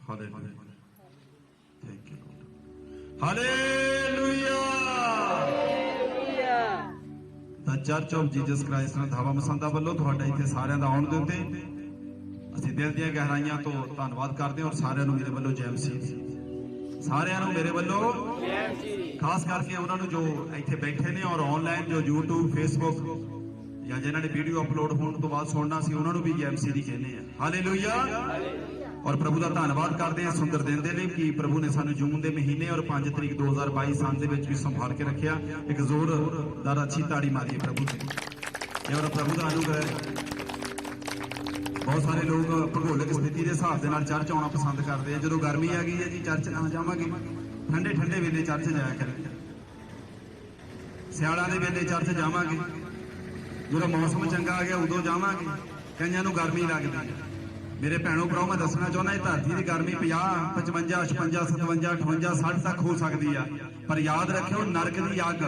Hallelujah. Thank you, Lord. Hallelujah. The Church of Jesus Christ Randhawa ਮਸੰਦਾ ਵੱਲੋਂ ਤੁਹਾਡਾ ਇੱਥੇ ਸਾਰਿਆਂ ਦਾ ਆਉਣ ਦੇ ਉੱਤੇ ਅਸੀਂ ਦਿਲ ਦੀਆਂ ਗਹਿਰਾਈਆਂ ਤੋਂ ਧੰਨਵਾਦ ਕਰਦੇ ਹਾਂ ਔਰ ਸਾਰਿਆਂ ਨੂੰ ਮੇਰੇ ਵੱਲੋਂ ਜੈ ਮਸੀਹ। ਸਾਰਿਆਂ ਨੂੰ ਮੇਰੇ ਵੱਲੋਂ ਜੈ ਮਸੀਹ। ਖਾਸ ਕਰਕੇ ਉਹਨਾਂ ਨੂੰ ਜੋ ਇੱਥੇ ਬੈਠੇ ਨੇ ਔਰ ਆਨਲਾਈਨ ਜੋ YouTube Facebook ਜਾਂ ਜਿਨ੍ਹਾਂ ਨੇ ਵੀਡੀਓ ਅਪਲੋਡ ਹੋਣ ਤੋਂ ਬਾਅਦ ਸੁਣਨਾ ਸੀ ਉਹਨਾਂ ਨੂੰ ਵੀ ਜੈ ਮਸੀਹ ਦੀ ਕਹਿੰਦੇ ਆ। ਹਾਲੇਲੂਇਆ। ਔਰ ਪ੍ਰਭੂ ਦਾ ਧੰਨਵਾਦ ਕਰਦੇ ਹਾਂ ਸੁੰਦਰ ਦਿਨ ਦੇ ਲਈ ਕਿ ਪ੍ਰਭੂ ਨੇ ਸਾਨੂੰ ਜੂਨ ਦੇ ਮਹੀਨੇ ਔਰ 5 ਤਰੀਕ 2022 ਸਾਲ ਦੇ ਵਿੱਚ ਵੀ ਸੰਭਾਲ ਕੇ ਰੱਖਿਆ। ਇੱਕ ਜ਼ੋਰਦਾਰ ਅੱਛੀ ਤਾੜੀ ਮਾਰੀਏ ਪ੍ਰਭੂ ਦੀ। ਇਹ ਔਰ ਪ੍ਰਭੂ ਦਾ ਅਨੁਗ੍ਰਹਿ। ਬਹੁਤ ਸਾਰੇ ਲੋਕ ਭੂਗੋਲਿਕ ਸਥਿਤੀ ਦੇ ਹਿਸਾਬ ਦੇ ਨਾਲ ਚਰਚ ਆਉਣਾ ਪਸੰਦ ਕਰਦੇ ਆ। ਜਦੋਂ ਗਰਮੀ ਆ ਗਈ ਹੈ ਜੀ ਚਰਚ ਨਾ ਜਾਵਾਂਗੇ, ਠੰਡੇ ਠੰਡੇ ਵੇਲੇ ਚਰਚ ਜਾਇਆ ਕਰਾਂਗੇ। ਸਿਆਲਾਂ ਦੇ ਵੇਲੇ ਚਰਚ ਜਾਵਾਂਗੇ, ਜਦੋਂ ਮੌਸਮ ਚੰਗਾ ਆ ਗਿਆ ਉਦੋਂ ਜਾਵਾਂਗੇ। ਕਈਆਂ ਨੂੰ ਗਰਮੀ ਲੱਗਦੀ ਹੈ। ਮੇਰੇ ਭੈਣੋ ਭਰਾਓ ਮੈਂ ਦੱਸਣਾ ਚਾਹੁੰਦਾ ਇਹ ਧਰਤੀ ਦੀ ਗਰਮੀ 50 55 56 57 58 60 ਤੱਕ ਹੋ ਸਕਦੀ ਆ, ਪਰ ਯਾਦ ਰੱਖਿਓ ਨਰਕ ਦੀ ਅੱਗ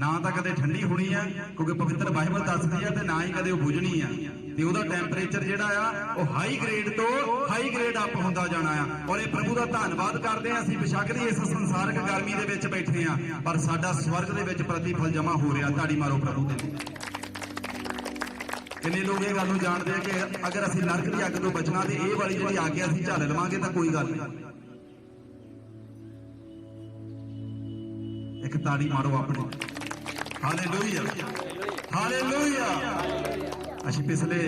ਨਾ ਤਾਂ ਕਦੇ ਠੰਡੀ ਹੋਣੀ ਆ ਕਿਉਂਕਿ ਪਵਿੱਤਰ ਬਾਈਬਲ ਦੱਸਦੀ ਆ, ਤੇ ਨਾ ਹੀ ਕਦੇ ਉਹ ਬੁਝਣੀ ਆ। ਤੇ ਉਹਦਾ ਟੈਂਪਰੇਚਰ ਜਿਹੜਾ ਆ ਉਹ ਹਾਈ ਗ੍ਰੇਡ ਤੋਂ ਹਾਈ ਗ੍ਰੇਡ ਅਪ ਹੁੰਦਾ ਜਾਣਾ ਆ। ਔਰ ਇਹ ਪ੍ਰਭੂ ਦਾ ਧੰਨਵਾਦ ਕਰਦੇ ਆ ਅਸੀਂ ਬੇਸ਼ੱਕ ਦੀ ਇਸ ਸੰਸਾਰਕ ਗਰਮੀ ਦੇ ਵਿੱਚ ਬੈਠੇ ਆ, ਪਰ ਸਾਡਾ ਸਵਰਗ ਦੇ ਵਿੱਚ ਪ੍ਰਤੀਫਲ ਜਮਾ ਹੋ ਰਿਹਾ। ਤਾੜੀ ਮਾਰੋ ਪ੍ਰਭੂ ਦੇ। ਕਿੰਨੇ ਲੋਕ ਇਹ ਗੱਲ ਨੂੰ ਜਾਣਦੇ ਆ ਕਿ ਅਗਰ ਅਸੀਂ ਨਰਕ ਦੀ ਅੱਗ ਤੋਂ ਬਚਣਾ ਤੇ ਇਹ ਵਾਲੀ ਜਿਹੜੀ ਆਗਿਆ ਅਸੀਂ ਝੱਲ ਲਵਾਂਗੇ ਤਾਂ ਕੋਈ ਗੱਲ ਨਹੀਂ। ਇੱਕ ਤਾੜੀ ਮਾਰੋ ਆਪਣੇ। Hallelujah hallelujah. ਅਸੀਂ ਪਿਛਲੇ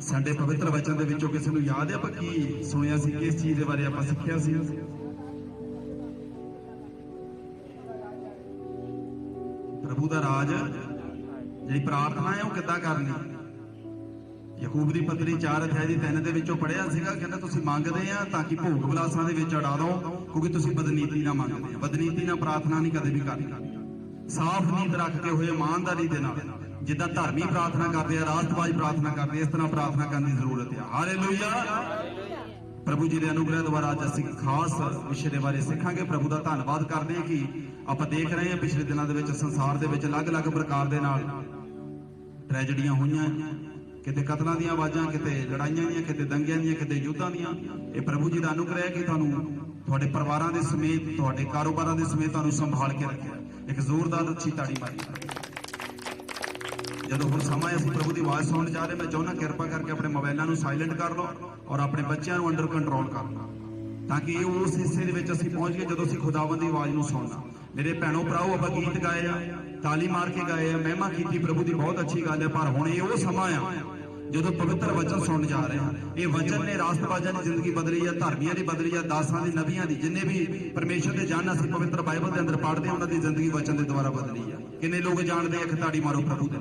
ਸਾਡੇ ਪਵਿੱਤਰ ਵਚਨ ਦੇ ਵਿੱਚੋਂ ਕਿਸੇ ਨੂੰ ਯਾਦ ਹੈ ਆਪਾਂ ਕੀ ਸੁਣਿਆ ਸੀ, ਕਿਸ ਚੀਜ਼ ਦੇ ਬਾਰੇ ਆਪਾਂ ਸਿੱਖਿਆ ਸੀ? ਪ੍ਰਭੂ ਦਾ ਰਾਜ ਜਿਹੜੀ ਪ੍ਰਾਰਥਨਾ ਹੈ ਉਹ ਕਿੱਦਾਂ ਕਰਨੀ? ਯਾਕੂਬ ਦੀ ਪੱਤਰੀ 4 ਅਧਿਆਇ ਦੀ 3 ਦੇ ਵਿੱਚੋਂ ਪੜ੍ਹਿਆ ਸੀਗਾ। ਕਹਿੰਦਾ ਤੁਸੀਂ ਮੰਗਦੇ ਆ ਤਾਂ ਕਿ ਭੋਗ ਵਿਲਾਸਾਂ ਦੇ ਵਿੱਚ ਅੜਾ ਦਿਓ, ਕਿਉਂਕਿ ਤੁਸੀਂ ਬਦਨੀਤੀ ਨਾਲ ਮੰਗਦੇ ਆ। ਬਦਨੀਤੀ ਨਾਲ ਪ੍ਰਾਰਥਨਾ ਨਹੀਂ ਕਦੇ ਵੀ ਕਰਨੀ। ਸਾਫ਼ ਨੀਤ ਰੱਖ ਕੇ ਹੋਏ ਇਮਾਨਦਾਰੀ ਦੇ ਨਾਲ ਜਿੱਦਾਂ ਧਰਮੀ ਪ੍ਰਾਰਥਨਾ ਕਰਦੇ ਆ, ਰਾਸਤਵਾਜ ਪ੍ਰਾਰਥਨਾ ਕਰਦੇ, ਇਸ ਤਰ੍ਹਾਂ ਪ੍ਰਾਰਥਨਾ ਕਰਨ ਦੀ ਜ਼ਰੂਰਤ ਹੈ। ਹਾਲੇਲੂਇਆ। ਪ੍ਰਭੂ ਜੀ ਦੇ ਅਨੁਗ੍ਰਹਿ ਦੁਆਰਾ ਅੱਜ ਅਸੀਂ ਖਾਸ ਵਿਸ਼ੇ ਦੇ ਬਾਰੇ ਸਿੱਖਾਂਗੇ। ਪ੍ਰਭੂ ਦਾ ਧੰਨਵਾਦ ਕਰਦੇ ਹਾਂ ਕਿ ਆਪਾਂ ਦੇਖ ਰਹੇ ਹਾਂ ਪਿਛਲੇ ਦਿਨਾਂ ਦੇ ਵਿੱਚ ਸੰਸਾਰ ਦੇ ਵਿੱਚ ਅਲੱਗ-ਅਲੱਗ ਪ੍ਰਕਾਰ ਦੇ ਨਾਲ ਟ੍ਰੈਜਡੀਆਂ ਹੋਈਆਂ, ਕਿਤੇ ਕਤਲਾਂ ਦੀਆਂ ਆਵਾਜ਼ਾਂ, ਕਿਤੇ ਲੜਾਈਆਂ ਦੀਆਂ, ਕਿਤੇ ਦੰਗਿਆਂ ਦੀਆਂ, ਕਿਤੇ ਯੁੱਧਾਂ ਦੀਆਂ। ਇਹ ਪ੍ਰਭੂ ਜੀ ਦਾ ਅਨੁਗ੍ਰਹਿ ਹੈ ਕਿ ਤੁਹਾਨੂੰ ਤੁਹਾਡੇ ਪਰਿਵਾਰਾਂ ਦੇ ਸਮੇਤ, ਤੁਹਾਡੇ ਕਾਰੋਬਾਰਾਂ ਦੇ ਸਮੇਤ ਤੁਹਾਨੂੰ ਸੰਭਾਲ ਕੇ ਰੱਖਿਆ। ਇੱਕ ਜ਼ੋਰਦਾਰ ਅੱਛੀ ਤਾੜੀ ਮਾਰੀ। ਜਦੋਂ ਹੁਣ ਸਮਾਂ ਅਸੀਂ ਪ੍ਰਭੂ ਦੀ ਆਵਾਜ਼ ਸੁਣਨ ਜਾ ਰਹੇ, ਮੈਂ ਚਾਹੁੰਦਾ ਕਿਰਪਾ ਕਰਕੇ ਆਪਣੇ ਮੋਬਾਈਲਾਂ ਨੂੰ ਸਾਇਲੈਂਟ ਕਰ ਲਓ ਔਰ ਆਪਣੇ ਬੱਚਿਆਂ ਨੂੰ ਅੰਡਰ ਕੰਟਰੋਲ ਕਰ ਲਓ, ਤਾਂ ਕਿ ਉਸ ਹਿੱਸੇ ਦੇ ਵਿੱਚ ਅਸੀਂ ਪਹੁੰਚ ਗਏ ਜਦੋਂ ਅਸੀਂ ਖੁਦਾਵੰਦ ਦੀ ਆਵਾਜ਼ ਨੂੰ ਸੁਣਨਾ। ਮੇਰੇ ਭੈਣੋ ਭਰਾਓ ਆਪਾਂ ਗੀਤ ਗਾਏ ਆ, ਤਾਲੀ ਮਾਰ ਕੇ ਗਾਏ ਆ, ਮਹਿਮਾ ਕੀਤੀ ਪ੍ਰਭੂ ਦੀ, ਬਹੁਤ ਅੱਛੀ ਗੱਲ ਹੈ। ਪਰ ਹੁਣ ਇਹ ਉਹ ਸਮਾਂ ਆ ਜਦੋਂ ਪਵਿੱਤਰ ਵਚਨ ਸੁਣਨ ਜਾ ਰਹੇ ਹਾਂ। ਇਹ ਵਚਨ ਨੇ ਰਾਸਤਬਾਜ਼ਾਂ ਦੀ ਜ਼ਿੰਦਗੀ ਬਦਲੀ ਆ, ਧਰਮੀਆਂ ਦੀ ਬਦਲੀ ਆ, ਦਾਸਾਂ ਦੀ, ਨਬੀਆਂ ਦੀ, ਜਿੰਨੇ ਵੀ ਪਰਮੇਸ਼ਰ ਦੇ ਜਨ ਅਸੀਂ ਪਵਿੱਤਰ ਬਾਈਬਲ ਦੇ ਅੰਦਰ ਪੜ੍ਹਦੇ ਹਾਂ ਉਹਨਾਂ ਦੀ ਜ਼ਿੰਦਗੀ ਵਚਨ ਦੇ ਦੁਆਰਾ ਬਦਲੀ ਆ। ਕਿੰਨੇ ਲੋਕ ਜਾਣਦੇ? ਇੱਕ ਤਾੜੀ ਮਾਰੋ ਪ੍ਰਭੂ ਦੇ।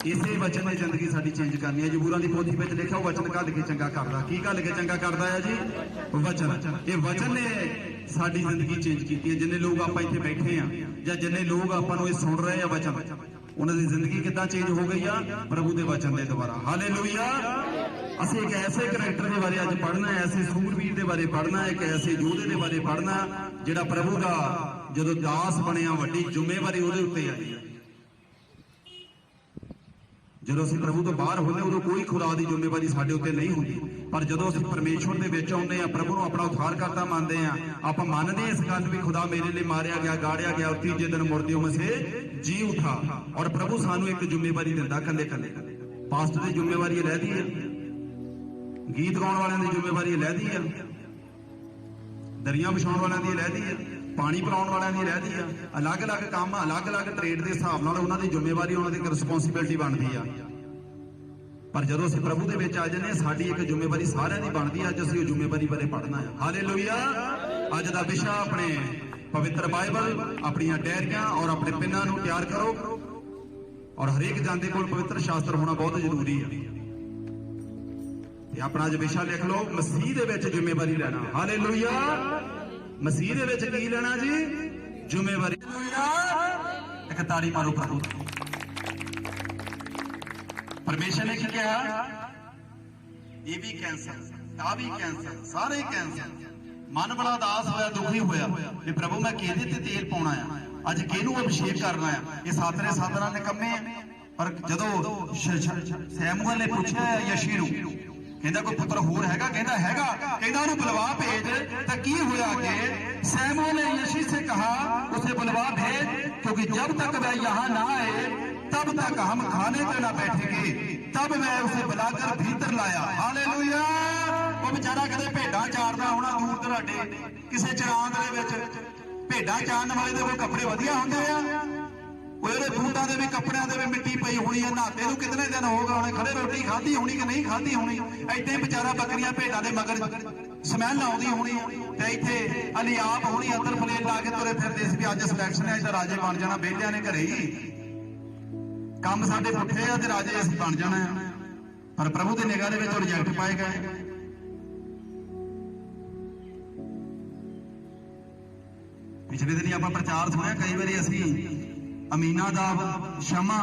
ਇਸੇ ਵਚਨ ਨੇ ਜ਼ਿੰਦਗੀ ਸਾਡੀ ਚੇਂਜ ਕਰਨੀ ਹੈ। ਜ਼ਬੂਰਾਂ ਦੀ ਪੋਥੀ ਵਿੱਚ ਲਿਖਿਆ ਉਹ ਵਚਨ ਘੱਲ ਕੇ ਚੰਗਾ ਕਰਦਾ। ਕੀ ਘੱਲ ਕੇ ਚੰਗਾ ਕਰਦਾ ਹੈ ਜੀ? ਵਚਨ। ਇਹ ਵਚਨ ਨੇ ਸਾਡੀ ਜ਼ਿੰਦਗੀ ਚੇਂਜ ਕੀਤੀ ਹੈ। ਜਿੰਨੇ ਲੋਕ ਆਪਾਂ ਇੱਥੇ ਬੈਠੇ ਆ ਜਾਂ ਜਿੰਨੇ ਲੋਕ ਆਪਾਂ ਨੂੰ ਇਹ ਸੁਣ ਰਹੇ ਆ ਵਚਨ, ਉਹਨਾਂ ਦੀ ਜ਼ਿੰਦਗੀ ਕਿੱਦਾਂ ਚੇਂਜ ਹੋ ਗਈ ਆ? ਪ੍ਰਭੂ ਦੇ ਵਚਨ ਦੇ ਦੁਆਰਾ। ਹਾਲੇਲੂਇਆ। ਅਸੀਂ ਇੱਕ ਐਸੇ ਕਰੈਕਟਰ ਦੇ ਬਾਰੇ ਅੱਜ ਪੜ੍ਹਨਾ ਹੈ, ਐਸੇ ਸੂਰਬੀਰ ਦੇ ਬਾਰੇ ਪੜ੍ਹਨਾ ਹੈ, ਇੱਕ ਐਸੇ ਯੋਧੇ ਦੇ ਬਾਰੇ ਪੜ੍ਹਨਾ ਜਿਹੜਾ ਪ੍ਰਭੂ ਦਾ ਜਦੋਂ ਦਾਸ ਬਣਿਆ ਵੱਡੀ ਜ਼ਿੰਮੇਵਾਰੀ ਉਹਦੇ ਉੱਤੇ ਆਈ। ਜਦੋਂ ਅਸੀਂ ਪ੍ਰਭੂ ਤੋਂ ਬਾਹਰ ਹੁੰਦੇ ਉਦੋਂ ਕੋਈ ਖੁਦਾ ਦੀ ਜ਼ਿੰਮੇਵਾਰੀ ਸਾਡੇ ਉੱਤੇ ਨਹੀਂ ਹੁੰਦੀ, ਪਰ ਜਦੋਂ ਅਸੀਂ ਪਰਮੇਸ਼ਵਰ ਦੇ ਵਿੱਚ ਆਉਂਦੇ ਆ, ਪ੍ਰਭੂ ਨੂੰ ਆਪਣਾ ਉद्धारकर्ता ਮੰਨਦੇ ਆ, ਆਪਾਂ ਮੰਨਦੇ ਇਸ ਗੱਲ ਵੀ ਖੁਦਾ ਮੇਰੇ ਲਈ ਮਾਰਿਆ ਗਿਆ, ਗਾੜਿਆ ਗਿਆ ਔਰ ਤੀਜੇ ਦਿਨ ਮੁਰਦਿਓਂ में से जी उठा। ਔਰ ਪ੍ਰਭੂ ਸਾਨੂੰ ਇੱਕ ਜ਼ਿੰਮੇਵਾਰੀ ਦਿੰਦਾ ਕੱਲੇ ਕੱਲੇ। ਪਾਸਟ ਦੀ ਜ਼ਿੰਮੇਵਾਰੀ ਲੈਦੀ ਹੈ, ਗੀਤ ਗਾਉਣ ਵਾਲਿਆਂ ਦੀ ਜ਼ਿੰਮੇਵਾਰੀ ਲੈਦੀ ਹੈ, ਦਰੀਆਂ ਵਿਛਾਉਣ ਵਾਲਿਆਂ ਦੀ ਲੈਦੀ ਹੈ, ਪਾਣੀ ਪਿਲਾਉਣ ਵਾਲਿਆਂ ਦੀ ਰਹਿਦੀ ਆ। ਅਲੱਗ-ਅਲੱਗ ਕੰਮ, ਅਲੱਗ-ਅਲੱਗ ਟ੍ਰੇਡ ਦੇ ਹਿਸਾਬ ਨਾਲ ਉਹਨਾਂ ਦੀ ਜ਼ਿੰਮੇਵਾਰੀ, ਉਹਨਾਂ ਦੀ ਇੱਕ ਰਿਸਪੌਂਸਿਬਿਲਟੀ ਬਣਦੀ ਆ। ਪਰ ਜਦੋਂ ਅਸੀਂ ਪ੍ਰਭੂ ਦੇ ਵਿੱਚ ਆ ਜਾਂਦੇ ਹਾਂ ਸਾਡੀ ਇੱਕ ਜ਼ਿੰਮੇਵਾਰੀ ਸਾਰਿਆਂ ਦੀ ਬਣਦੀ ਆ। ਅੱਜ ਅਸੀਂ ਉਹ ਜ਼ਿੰਮੇਵਾਰੀ ਬਾਰੇ ਪੜ੍ਹਨਾ ਹੈ। ਹਾਲੇਲੂਇਆ। ਅੱਜ ਦਾ ਵਿਸ਼ਾ ਆਪਣੇ ਪਵਿੱਤਰ ਬਾਈਬਲ, ਆਪਣੀਆਂ ਡਾਇਰੀਆਂ ਔਰ ਆਪਣੇ ਪਿੰਨਾਂ ਨੂੰ ਤਿਆਰ ਕਰੋ। ਔਰ ਹਰੇਕ ਜਨ ਦੇ ਕੋਲ ਪਵਿੱਤਰ ਸ਼ਾਸਤਰ ਹੋਣਾ ਬਹੁਤ ਜ਼ਰੂਰੀ ਹੈ। ਤੇ ਆਪਣਾ ਅੱਜ ਵਿਸ਼ਾ ਲਿਖ ਲਓ, ਮਸੀਹ ਦੇ ਵਿੱਚ ਜ਼ਿੰਮੇਵਾਰੀ ਲੈਣਾ। ਹਾਲੇਲੂਇਆ। ਮਸੀਹ ਦੇ ਵਿੱਚ ਕੀ ਲੈਣਾ ਜੀ? ਜ਼ਿੰਮੇਵਾਰੀ। ਇੱਕ ਤਾੜੀ ਮਾਰੋ ਪ੍ਰਭੂ। ਪਰਮੇਸ਼ਰ ਨੇ ਕੀ ਕਿਹਾ? ਇਹ ਵੀ ਕੈਂਸਰ, ਆ ਵੀ ਕੈਂਸਰ, ਸਾਰੇ ਕੈਂਸਰ। ਮਨ ਬੜਾ ਉਦਾਸ ਹੋਇਆ, ਦੁਖੀ ਹੋਇਆ ਵੀ ਪ੍ਰਭੂ ਮੈਂ ਕਿਹਦੇ ਤੇ ਤੇਲ ਪਾਉਣਾ ਆ, ਅੱਜ ਕਿਹਨੂੰ ਅਭਿਸ਼ੇਕ ਕਰਨਾ ਆ? ਇਹ ਸਾਤਰੇ ਸਾਧਨਾਂ ਨਿਕੰਮੇ ਆ। पर जदों सैमुअल ने पूछा यशी नूं, कहंदा कोई पुत्र होर हैगा? कहंदा हैगा। कहंदा उन्हें बुलवा भेज। तो की होया कि सैमुअल ने यशी से कहा उसे बुलवा भेज, क्योंकि जब तक वह यहाँ ना आए तब तक हम खाने पे ना बैठेंगे। तब मैं उसे बुलाकर भीतर लाया। हालेलुया। वो बेचारा कदे भेडां चारदा होना दूर दराडे किसी चरान दे विच। भेडां चारन वाले दे कोई कपड़े वधिया हुंदे आ? ਉਹਦੇ ਬੂਟਾਂ ਦੇ ਵੀ ਕੱਪੜਿਆਂ ਦੇ ਵੀ ਮਿੱਟੀ ਪਈ ਹੋਣੀ ਆ। ਨਹਾਤੇ ਨੂੰ ਕਿਤਨੇ ਦਿਨ ਹੋ ਗਏ ਹੋਣੇ, ਖੜੇ ਰੋਟੀ ਖਾਧੀ ਹੋਣੀ ਕਿ ਨਹੀਂ ਖਾਧੀ ਹੋਣੀ। ਏਦਾਂ ਹੀ ਵਿਚਾਰਾ ਬੱਕਰੀਆਂ ਭੇਡਾਂ ਦੇ ਮਗਰ ਸਮੈਲ ਆਉਂਦੀ ਹੋਣੀ ਤੇ ਇੱਥੇ ਅਲੀਆਪ ਹੋਣੀ ਅੰਦਰ ਫਲੇਲ ਲਾ ਕੇ ਤੁਰੇ ਫਿਰਦੇ ਸੀ ਵੀ ਅੱਜ ਸਿਲੈਕਸ਼ਨ ਹੈ ਤਾਂ ਰਾਜੇ ਬਣ ਜਾਣਾ। ਵਿਹਲਿਆਂ ਨੇ ਘਰੇ ਹੀ ਕੰਮ ਸਾਡੇ ਪੁੱਠੇ ਆ ਤੇ ਰਾਜੇ ਅਸੀਂ ਬਣ ਜਾਣਾ। ਪਰ ਪ੍ਰਭੂ ਦੀ ਨਿਗਾਹ ਦੇ ਵਿੱਚ ਰਿਜੈਕਟ ਪਾਏ ਗਏ। ਪਿਛਲੇ ਦਿਨੀ ਆਪਾਂ ਪ੍ਰਚਾਰ ਸੁਣਿਆ ਕਈ ਵਾਰੀ ਅਸੀਂ ਅਮੀਨਾਦਾਬ, ਸ਼ਮਾ,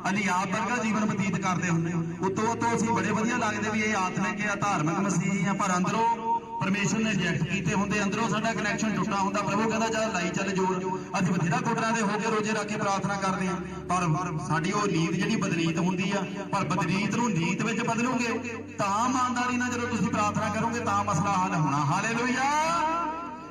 ਅਲੀਆਬ ਵਰਗਾ ਜੀਵਨ ਬਤੀਤ ਕਰਦੇ ਹੁੰਦੇ। ਉਤੋਂ ਅਸੀਂ ਬੜੇ ਵਧੀਆ ਲੱਗਦੇ ਵੀ ਇਹ ਆਤਮਿਕ ਆ, ਧਾਰਮਿਕ ਮਸੀਹ ਆ, ਪਰ ਅੰਦਰੋਂ ਪਰਮੇਸ਼ਰ ਨੇ ਰਿਜੈਕਟ ਕੀਤੇ ਹੁੰਦੇ। ਅੰਦਰੋਂ ਸਾਡਾ ਕਨੈਕਸ਼ਨ ਟੁੱਟਾ ਹੁੰਦਾ। ਪ੍ਰਭੂ ਕਹਿੰਦਾ ਚੱਲ ਲਾਈ ਚੱਲ ਜੋੜ। ਅਸੀਂ ਬਥੇਰਾ ਗੁਟਰਾਂ ਦੇ ਹੋ ਕੇ ਰੋਜੇ ਰੱਖ ਕੇ ਪ੍ਰਾਰਥਨਾ ਕਰਦੇ ਹਾਂ, ਪਰ ਸਾਡੀ ਉਹ ਨੀਤ ਜਿਹੜੀ ਬਦਲੀਤ ਹੁੰਦੀ ਆ। ਪਰ ਬਦਲੀਤ ਨੂੰ ਨੀਤ ਵਿੱਚ ਬਦਲੋਗੇ ਤਾਂ ਇਮਾਨਦਾਰੀ ਨਾਲ ਜਦੋਂ ਤੁਸੀਂ ਪ੍ਰਾਰਥਨਾ ਕਰੋਗੇ ਤਾਂ ਮਸਲਾ ਹੱਲ ਹੋਣਾ। ਹਾਲੇਲੂਇਆ।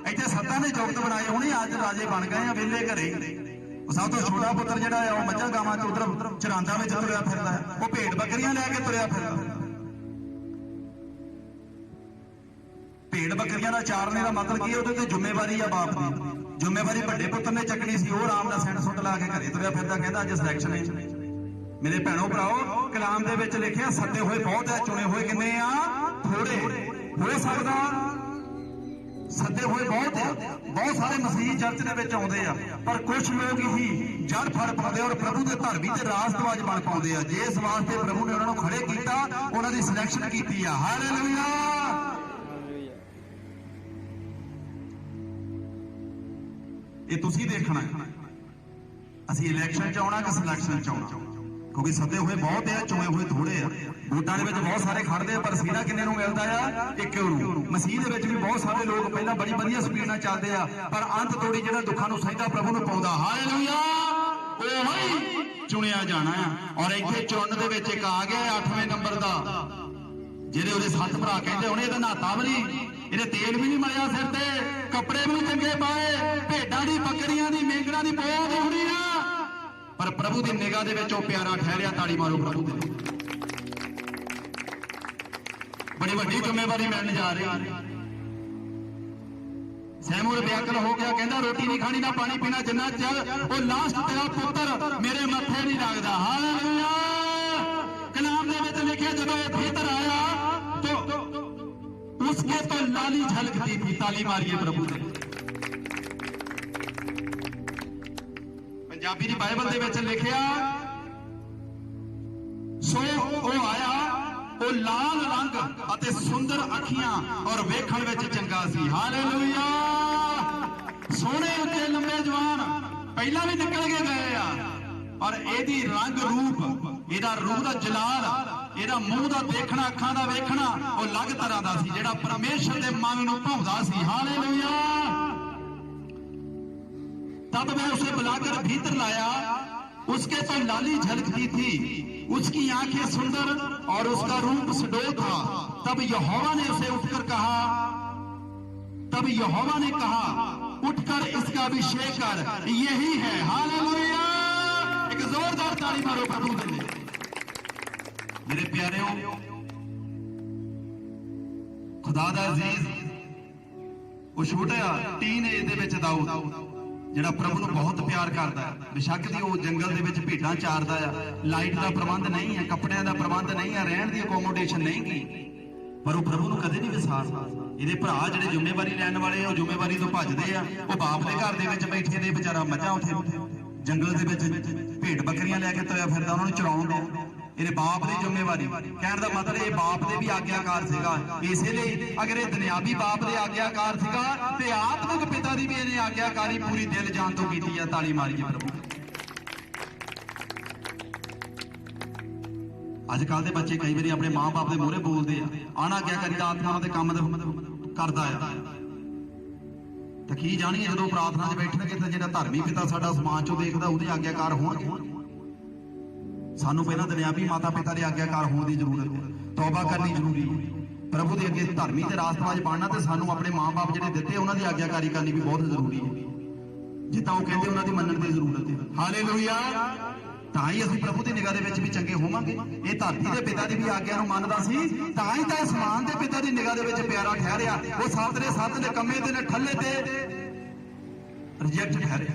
ਇੱਥੇ ਸੱਤਾਂ ਦੇ ਜੁਗਤ ਬਣਾਏ ਹੋਣੇ, ਅੱਜ ਰਾਜੇ ਬਣ ਗਏ ਆ ਵਿਹਲੇ ਘਰੇ। ਸਭ ਤੋਂ ਛੋਟਾ ਪੁੱਤਰ ਜਿਹੜਾ ਆ ਉਹ ਮੱਝਾਂ ਗਾਵਾਂ ਚ ਉਧਰ ਚਰਾਂਦਾ ਵਿੱਚ ਤੁਰਿਆ ਫਿਰਦਾ, ਉਹ ਭੇਡ ਬੱਕਰੀਆਂ ਲੈ ਕੇ ਤੁਰਿਆ ਫਿਰਦਾ। ਭੇਡ ਬੱਕਰੀਆਂ ਦਾ ਚਾਰਨੇ ਦਾ ਮਤਲਬ ਕੀ ਹੈ? ਉਹਦੇ ਤੇ ਜ਼ਿੰਮੇਵਾਰੀ ਆ ਬਾਪ ਦੀ। ਜ਼ਿੰਮੇਵਾਰੀ ਵੱਡੇ ਪੁੱਤਰ ਨੇ ਚੱਕਣੀ ਸੀ, ਉਹ ਆਰਾਮ ਨਾਲ ਸੈਂਟ ਸੁੱਟ ਲਾ ਕੇ ਘਰੇ ਤੁਰਿਆ ਫਿਰਦਾ। ਕਹਿੰਦਾ ਅੱਜ ਸਿਲੈਕਸ਼ਨ ਹੈ। ਮੇਰੇ ਭੈਣੋ ਭਰਾਓ, ਕਲਾਮ ਦੇ ਵਿੱਚ ਲਿਖਿਆ ਸੱਦੇ ਹੋਏ ਬਹੁਤ ਆ, ਚੁਣੇ ਹੋਏ ਕਿੰਨੇ ਆ? ਥੋੜੇ। ਹੋ ਸਕਦਾ ਸੱਦੇ ਹੋਏ ਬਹੁਤ ਆ, ਬਹੁਤ ਸਾਰੇ ਮਸੀਹ ਚਰਚ ਦੇ ਵਿੱਚ ਆਉਂਦੇ ਆ, ਪਰ ਕੁਝ ਲੋਕ ਹੀ ਜੜ ਫੜ ਪਾਉਂਦੇ ਔਰ ਪ੍ਰਭੂ ਦੇ ਧਰਮੀ ਤੇ ਰਾਸਤਵਾਜ ਬਣ ਪਾਉਂਦੇ ਆ। ਜੇ ਇਸ ਵਾਸਤੇ ਪ੍ਰਭੂ ਨੇ ਉਹਨਾਂ ਨੂੰ ਖੜੇ ਕੀਤਾ, ਉਹਨਾਂ ਦੀ ਸਿਲੈਕਸ਼ਨ ਕੀਤੀ ਆ। ਹਾਲੇਲੂਇਆ। ਇਹ ਤੁਸੀਂ ਦੇਖਣਾ, ਅਸੀਂ ਇਲੈਕਸ਼ਨ ਚ ਆਉਣਾ ਕਿ ਸਿਲੈਕਸ਼ਨ ਚ ਆਉਣਾ, ਕਿਉਂਕਿ ਸੱਦੇ ਹੋਏ ਬਹੁਤ ਆ, ਚੁਣੇ ਹੋਏ ਥੋੜੇ ਆ। ਵੋਟਾਂ ਦੇ ਵਿੱਚ ਬਹੁਤ ਸਾਰੇ ਖੜਦੇ ਆ, ਪਰ ਸੀਨਾ ਕਿੰਨੇ ਨੂੰ ਮਿਲਦਾ ਆ? ਇੱਕ ਨੂੰ। ਮਸੀਹ ਦੇ ਵਿੱਚ ਵੀ ਬਹੁਤ ਸਾਰੇ ਲੋਕ ਪਹਿਲਾਂ ਬੜੀ ਵਧੀਆ ਸਪੀਡ ਨਾਲ ਚੱਲਦੇ ਆ, ਪਰ ਅੰਤ ਤੋੜੀ ਜਿਹੜਾ ਦੁੱਖਾਂ ਨੂੰ ਸਹਿੰਦਾ ਪ੍ਰਭੂ ਨੂੰ ਪਾਉਂਦਾ। ਹਾਲੇਲੂਇਆ। ਉਹ ਹੀ ਚੁਣਿਆ ਜਾਣਾ ਆ। ਔਰ ਇੱਥੇ ਚੁਣਨ ਦੇ ਵਿੱਚ ਇੱਕ ਆ ਗਿਆ 8ਵੇਂ ਨੰਬਰ ਦਾ, ਜਿਹੜੇ ਉਹਦੇ 7 ਭਰਾ ਕਹਿੰਦੇ ਹੁਣ ਇਹਦਾ ਨਹਾਤਾ ਵੀ ਨਹੀਂ, ਇਹਨੇ ਤੇਲ ਵੀ ਨਹੀਂ ਮਲਿਆ ਸਿਰ ਤੇ, ਕੱਪੜੇ ਵੀ ਨਹੀਂ ਚੰਗੇ ਪਾਏ, ਭੇਡਾਂ ਦੀ, ਬੱਕਰੀਆਂ ਦੀ, ਮੇਂਗਣਾਂ ਦੀ ਪੋਹ ਹੋਣੀ ਆ, ਪਰ ਪ੍ਰਭੂ ਦੀ ਨਿਗਾਹ ਦੇ ਵਿੱਚ ਉਹ ਪਿਆਰਾ ਠਹਿਰਿਆ। ਤਾੜੀ ਮਾਰੋ ਪ੍ਰਭੂ ਦੇ। ਬੜੀ ਵੱਡੀ ਜ਼ਿੰਮੇਵਾਰੀ ਮਿਲਣ ਜਾ ਰਹੀ। ਸੈਮੂਅਲ ਬੇਅਕਲ ਹੋ ਗਿਆ, ਕਹਿੰਦਾ ਰੋਟੀ ਨਹੀਂ ਖਾਣੀ ਨਾ ਪਾਣੀ ਪੀਣਾ ਜਿੰਨਾ ਚਿਰ ਉਹ ਲਾਸਟ ਤੇਰਾ ਪੁੱਤਰ ਮੇਰੇ ਮੱਥੇ ਨਹੀਂ ਲੱਗਦਾ। ਹਾਲੇਲੂਇਆ। ਕਲਾਮ ਦੇ ਵਿੱਚ ਲਿਖਿਆ ਜਦੋਂ ਇਹ ਭੀतर ਆਇਆ तो उसके तो लाली झलकती थी। ताली मारिए प्रभु दे। पंजाबी दी बाइबल दे विच लिखिया सो वो आया वो लाल रंग अते सुंदर अखियां और वेखण विच चंगा सी। हालेलुया। सोहणे उत्ते लंबे जवान पहला भी निकल के गए आ, और एदी रंग रूप, एदा रूह दा जलाल, ਇਹਦਾ ਮੂੰਹ ਦਾ ਦੇਖਣਾ, ਅੱਖਾਂ ਦਾ ਵੇਖਣਾ ਉਹ ਅਲੱਗ ਤਰ੍ਹਾਂ ਦਾ ਸੀ, ਜਿਹੜਾ ਪਰਮੇਸ਼ਰ ਦੇ ਮਨ ਨੂੰ ਭਾਉਂਦਾ ਸੀ। ਹਾਲੇਲੂਇਆ। तब मैं उसे बुलाकर भीतर लाया, उसके तो लाली झलकती थी, उसकी आंखें सुंदर और उसका रूप सुडौल था। तब यहोवा ने उसे उठकर कहा, तब यहोवा ने कहा उठकर इसका अभिषेक कर, यही है। हालेलुया। एक जोरदार ताली मारो प्रभु के लिए। मेरे प्यारे खुदा दा अजीज वो छोटा टीन एज दे विच दाऊद ਜਿਹੜਾ ਪ੍ਰਭੂ ਨੂੰ ਬਹੁਤ ਪਿਆਰ ਕਰਦਾ ਹੈ। ਬੇਸ਼ੱਕ ਦੀ ਉਹ ਜੰਗਲ ਦੇ ਵਿੱਚ ਭੇਡਾਂ ਚਾਰਦਾ ਆ, ਲਾਈਟ ਦਾ ਪ੍ਰਬੰਧ ਨਹੀਂ ਹੈ, ਕੱਪੜਿਆਂ ਦਾ ਪ੍ਰਬੰਧ ਨਹੀਂ ਹੈ, ਰਹਿਣ ਦੀ ਅਕੋਮੋਡੇਸ਼ਨ ਨਹੀਂ ਕੀ, ਪਰ ਉਹ ਪ੍ਰਭੂ ਨੂੰ ਕਦੇ ਨਹੀਂ ਵਿਸਾਰਦਾ। ਇਹਦੇ ਭਰਾ ਜਿਹੜੇ ਜ਼ਿੰਮੇਵਾਰੀ ਲੈਣ ਵਾਲੇ ਉਹ ਜ਼ਿੰਮੇਵਾਰੀ ਤੋਂ ਭੱਜਦੇ ਆ। ਉਹ ਬਾਪ ਦੇ ਘਰ ਦੇ ਵਿੱਚ ਬੈਠੇ ਨੇ, ਵਿਚਾਰਾ ਮੱਝਾਂ ਉੱਥੇ ਜੰਗਲ ਦੇ ਵਿੱਚ ਭੇਡ ਬੱਕਰੀਆਂ ਲੈ ਕੇ ਤੁਰਿਆ ਫਿਰਦਾ, ਉਹਨਾਂ ਨੂੰ ਚਰਾਉਣ ਦੇ। ਇਹਦੇ ਬਾਪ ਦੀ ਜ਼ਿੰਮੇਵਾਰੀ, ਕਹਿਣ ਦਾ ਮਤਲਬ ਇਹ ਬਾਪ ਦੇ ਵੀ ਆਗਿਆਕਾਰ ਸੀਗਾ। ਇਸੇ ਲਈ ਅਗਰ ਇਹ ਦੁਨਿਆਵੀ ਬਾਪ ਦੇ ਆਗਿਆਕਾਰ ਸੀਗਾ ਤੇ ਆਤਮਿਕ ਪਿਤਾ ਦੀ ਵੀ ਇਹਨੇ ਆਗਿਆਕਾਰੀ ਪੂਰੀ ਦਿਲ ਜਾਨ ਤੋਂ ਕੀਤੀ ਆ। ਤਾਲੀ ਮਾਰੀਏ ਪ੍ਰਭੂ। ਅੱਜ ਕੱਲ ਦੇ ਬੱਚੇ ਕਈ ਵਾਰੀ ਆਪਣੇ ਮਾਂ-ਬਾਪ ਦੇ ਮੂਹਰੇ ਬੋਲਦੇ ਆ, ਅਣਆਗਿਆਕਾਰੀ ਦਾ ਆਤਮਾ ਦੇ ਕੰਮ ਕਰਦਾ ਆ, ਤਾਂ ਕੀ ਜਾਣੀਏ ਜਦੋਂ ਪ੍ਰਾਰਥਨਾ 'ਚ ਬੈਠਣਗੇ ਤਾਂ ਜਿਹੜਾ ਧਰਮੀ ਪਿਤਾ ਸਾਡਾ ਸਮਾਜ 'ਚੋਂ ਦੇਖਦਾ ਉਹਦੇ ਆਗਿਆਕਾਰ ਹੋਣਗੇ। सानू पहला दुनियावी माता पिता के आग्याकार होने की जरूरत है, तौबा करनी जरूरी है, प्रभु के अगे धर्मी ते रास्तबाज बनना, तो सानू अपने माँ बाप जिहड़े दिते उन्हां दी आग्याकारी करनी भी बहुत जरूरी है, जिद्दां ओह कहंदे उन्हां दी मनण दी जरूरत है। हालेलुया। तां ही असीं प्रभु की निगाह दे विच भी चंगे होवांगे। ये धरती के पिता की भी आग्या नूं मनदा सी, तां ही तां आसमान के पिता की निगाह दे विच प्यारा ठहरिया। वो सत्त दे सत्त निकम्मे ते ठल्ले ते रिजेक्ट ठहरे,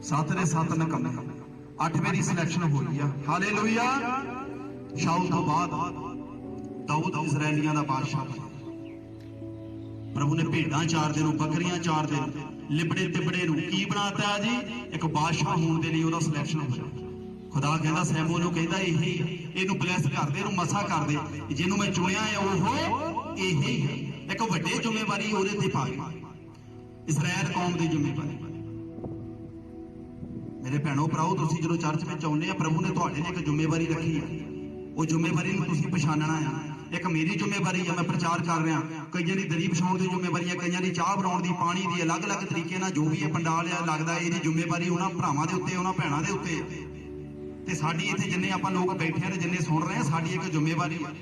सत्त दे सत्त निकम्मे, 8वें दी सिलेक्शन होई आ। हालेलुया। शाऊल तो बाद दाऊद इजराइलियां दा बादशाह, प्रभु ने भेड़ां चार दिन, बकरियां चार दिन, लिबड़े तिबड़े नूं की बनाता जी, एक बादशाह होने के लिए उसदा सिलेक्शन होया। खुदा कहता सैमुअल नूं, कहता यही इहनूं ब्लैस कर दे, इहनूं मसा कर दे, जिहनूं मैं चुनिया है ओह यही है। एक वड्डी जिम्मेवारी ओहदे ते पा गई, इजराइल कौम की जिम्मेवारी। मेरे भैणों भराओ, तुसीं जदों चर्च में आउंदे आ, प्रभु ने तुहाडे लिए एक जिम्मेवारी रखी है, वो जिम्मेवारी नूं तुसीं पछाणना है। एक मेरी जिम्मेवारी है, मैं प्रचार कर रहा, कईयां दी दरी विछाउण दी जिम्मेवारी है, कईयां दी चाह बनाउण दी, पानी दी, अलग अलग तरीके नाल जो भी है पंडाल आ लगदा है, इहदी जिम्मेवारी उन्हां भरावां दे उत्ते, उन्हां भैणां दे उत्ते ते साडी इत्थे जिन्ने आपां लोक बैठे हैं, जिन्ने सुण रहे हैं, साडी एक जिम्मेवारी है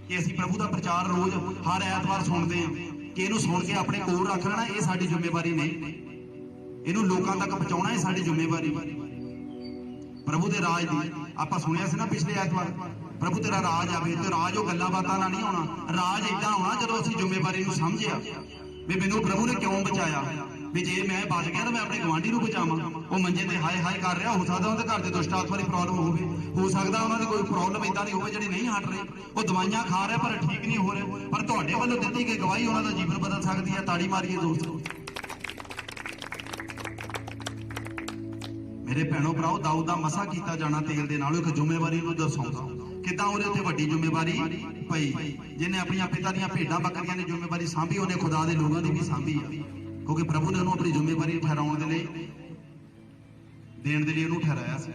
कि असीं प्रभु दा प्रचार रोज हर ऐतवार सुणदे हां कि इहनूं सुण के अपने कोल रख लेना। ये साडी जिम्मेवारी नहीं, इहनूं लोकां तक पहुंचाउणा ये साडी जिम्मेवारी। प्रभु दे राज दी आपां सुणिया सी ना पिछले ऐतवार, प्रभु तेरा राज आवे, तो राज वो गल्लां बातां नाल नहीं होना, राज इदां होना जदों असीं जिम्मेवारी नूं समझिया भी मैनूं प्रभु ने क्यों बचाया, भी जे मैं बच गया तो मैं अपने गवांढी नूं बचावां। वो मंजे ते हाय हाय कर रहा, हो सकदा उहदे घर दे दुष्ट आत्मा दी प्रॉब्लम होवे, हो सकदा उहनां दी कोई प्रॉब्लम इदां दी होवे जिहड़ी नहीं हट रही, वो दवाइयां खा रहे पर ठीक नहीं हो रहे, पर तुहाडे वल्लों दित्ती गई गवाही उहनां दा जीवन बदल सकदी है। ताड़ी मारिए दोस्तों। मेरे भैणों भराओ, दाऊद दा मसा कीता जाना तेल दे नाल एक जिम्मेवारी नूं दर्शाउंदा, किदां उहदे उत्ते वड्डी जिम्मेवारी पई, जिन्हें अपनी पिता दीयां भेड़ां बकरियां दी जिम्मेवारी सांभी, उहने खुदा दे लोकां दी भी सांभी है, क्योंकि प्रभु ने उहनूं अपनी जिम्मेवारी ठहराउण दे लई देण दे लई उहनूं ठहराया सी।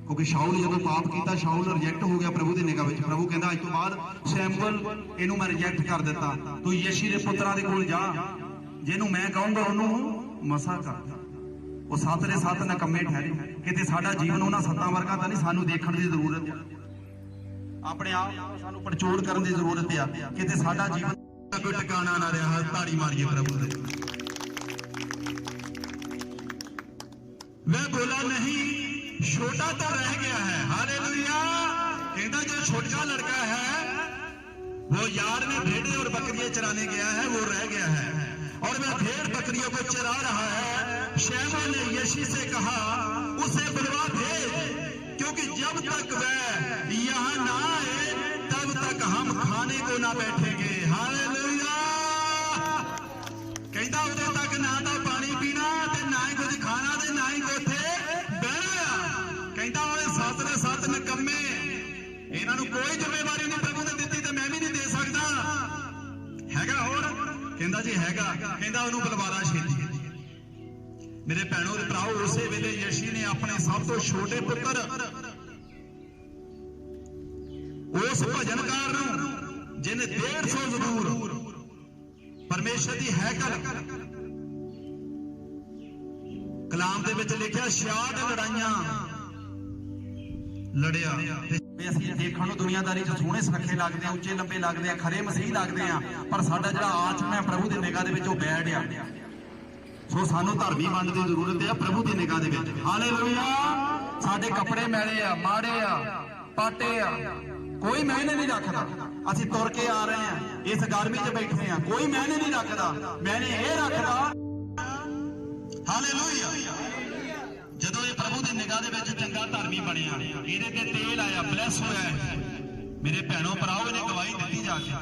क्योंकि शाऊल जदों पाप कीता, शाऊल रिजेक्ट हो गया प्रभु की निगाह विच। प्रभु कहंदा अज तो बाद सैमुअल इहनूं मैं रिजेक्ट कर दिता, तू यिशै दे पुत्तरां दे कोल जा, जिहनूं मैं कहूंगा उहनूं मसा कर। वो सत्त दे सत्त निकम्मे ठहरे, किते साडा जीवन उहनां सत्तां वर्गा तां नहीं, सानूं देखण दी जरूरत है, अपने आप को सानूं परचोड़ करन दी जरूरत है, किते साडा जीवन कोई ठिकाना ना रहा। ताड़ी मारिए प्रभु दे। मैं बोला नहीं, छोटा तो रह गया है। हालेलुया। कहता जो छोटा लड़का है वो यार ने भेड़े और बकरियां चराने गया है, वो रह गया है, और वह भेड़ बकरियों को चरा रहा है। शैमुएल ने यिशै से कहा, उसे बुलवा भेज, क्योंकि जब तक वह यहाँ ना आए तब तक हम खाने को ना बैठेंगे। हालेलुया। कहता उदे तक ना तो पानी पीना ते ना ही कुछ खाना ते ना ही कोठे बहना। कहता ओए सत्त दे सत्त निकम्मे, इन्हां नूं कोई जिम्मेवारी नहीं प्रभु ने दित्ती ते मैं भी नहीं दे सकदा। हैगा होर? कहंदा जी हैगा। कहंदा उहनूं बुलवारा छेती। मेरे भैणों ते भराओ, उसे वेले यिशै ने अपने सब तो छोटे पुत्र उस भजनकार नूं, जिन्हें 150 जरूर परमेश्वर की हैकल कलाम दे विच लिखिया 66 लड़ाइयां लड़िया। ਅਸੀਂ ਦੇਖਣ ਨੂੰ ਦੁਨੀਆਦਾਰੀ 'ਚ ਸੋਹਣੇ ਸੁਨੱਖੇ ਲੱਗਦੇ ਆ, ਉੱਚੇ ਲੰਬੇ ਲੱਗਦੇ ਆ, ਖਰੇ ਮਸੀਹ ਲੱਗਦੇ ਆ, ਪਰ ਸਾਡਾ ਜਿਹੜਾ ਆਤਮਾ ਹੈ ਪ੍ਰਭੂ ਦੀ ਨਿਗਾਹ ਦੇ ਵਿੱਚ ਉਹ ਬੈਠ ਆ। ਸੋ ਸਾਨੂੰ ਧਰਮੀ ਬਣਨ ਦੀ ਜ਼ਰੂਰਤ ਹੈ ਪ੍ਰਭੂ ਦੀ ਨਿਗਾਹ ਦੇ ਵਿੱਚ। ਹਾਲੇਲੂਇਆ। ਸਾਡੇ ਕੱਪੜੇ ਮੈਲੇ ਆ, ਮਾੜੇ ਆ, ਪਾਟੇ ਆ, ਕੋਈ ਮਾਇਨੇ ਨਹੀਂ ਰੱਖਦਾ। ਅਸੀਂ ਤੁਰ ਕੇ ਆ ਰਹੇ ਆ, ਇਸ ਗਰਮੀ 'ਚ ਬੈਠੇ ਆ, ਕੋਈ ਮਾਇਨੇ ਨਹੀਂ ਰੱਖਦਾ। ਮੈਨੇ ਇਹ ਰੱਖਦਾ। ਹਾਲੇਲੂਇਆ। ਜਦੋਂ ਇਹ ਪ੍ਰਭੂ ਦੀ ਨਿਗਾਹ ਦੇ ਵਿੱਚ ਚੰਗਾ ਧਰਮੀ ਬਣਿਆ, ਇਹਦੇ ਤੇ ਤੇਲ ਆਇਆ, ਬਲੈਸ ਹੋਇਆ। ਮੇਰੇ ਭੈਣੋ ਭਰਾਓ, ਇਹਨੇ ਗਵਾਹੀ ਦਿੱਤੀ ਜਾ ਕੇ।